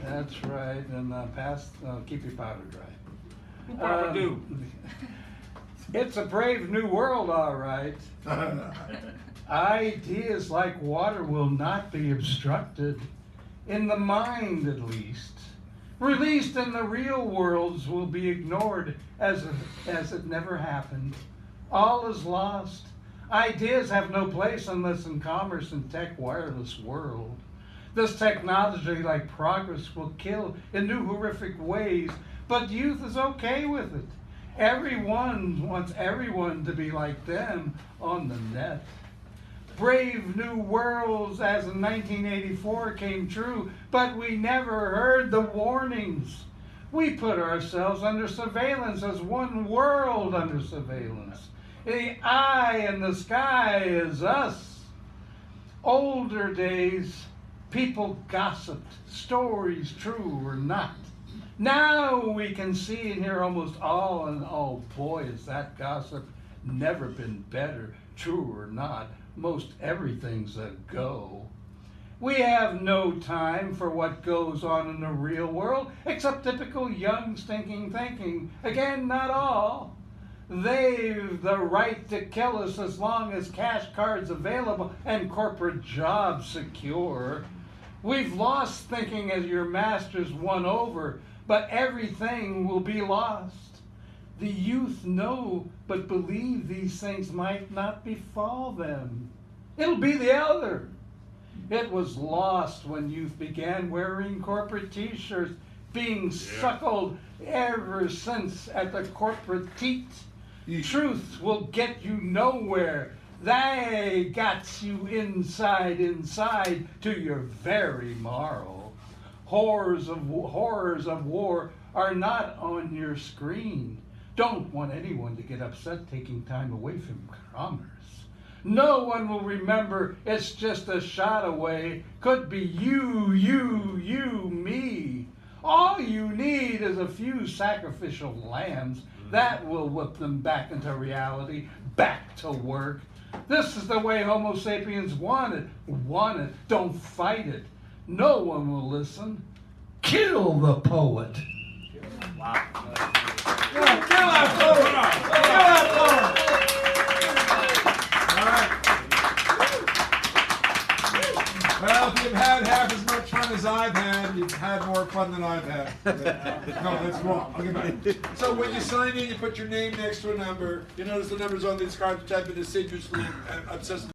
That's right, and keep your powder dry. It's a brave new world, all right. Ideas like water will not be obstructed, in the mind at least. Released in the real worlds will be ignored as it never happened. All is lost. Ideas have no place unless in commerce and tech wireless world. This technology like progress will kill in new horrific ways, but youth is okay with it. Everyone wants everyone to be like them on the net. Brave new worlds as in 1984 came true, but we never heard the warnings. We put ourselves under surveillance as one world under surveillance. The eye in the sky is us. Older days, people gossiped, stories true or not. Now we can see and hear almost all, and oh boy, is that gossip never been better, true or not. Most everything's a go. We have no time for what goes on in the real world, except typical young stinking thinking. Again, not all. They've the right to kill us as long as cash cards available and corporate jobs secure. We've lost thinking as your masters won over, but everything will be lost. The youth know, but believe these things might not befall them. It'll be the other. It was lost when youth began wearing corporate t-shirts, being suckled ever since at the corporate teat. Truth will get you nowhere. They got you inside to your very marrow. Horrors of war are not on your screen. Don't want anyone to get upset taking time away from commerce. No one will remember it's just a shot away. Could be you, me. All you need is a few sacrificial lambs. That will whip them back into reality, back to work. This is the way Homo sapiens want it. Don't fight it. No one will listen. Kill the poet. Wow. Kill that poet. Kill that poet. All right. Well, if you've had half as much fun as I've had, you've had more fun than I've had. No, that's wrong. Okay, so when you sign in, you put your name next to a number. You notice the numbers on these cards which I've been assiduously obsessed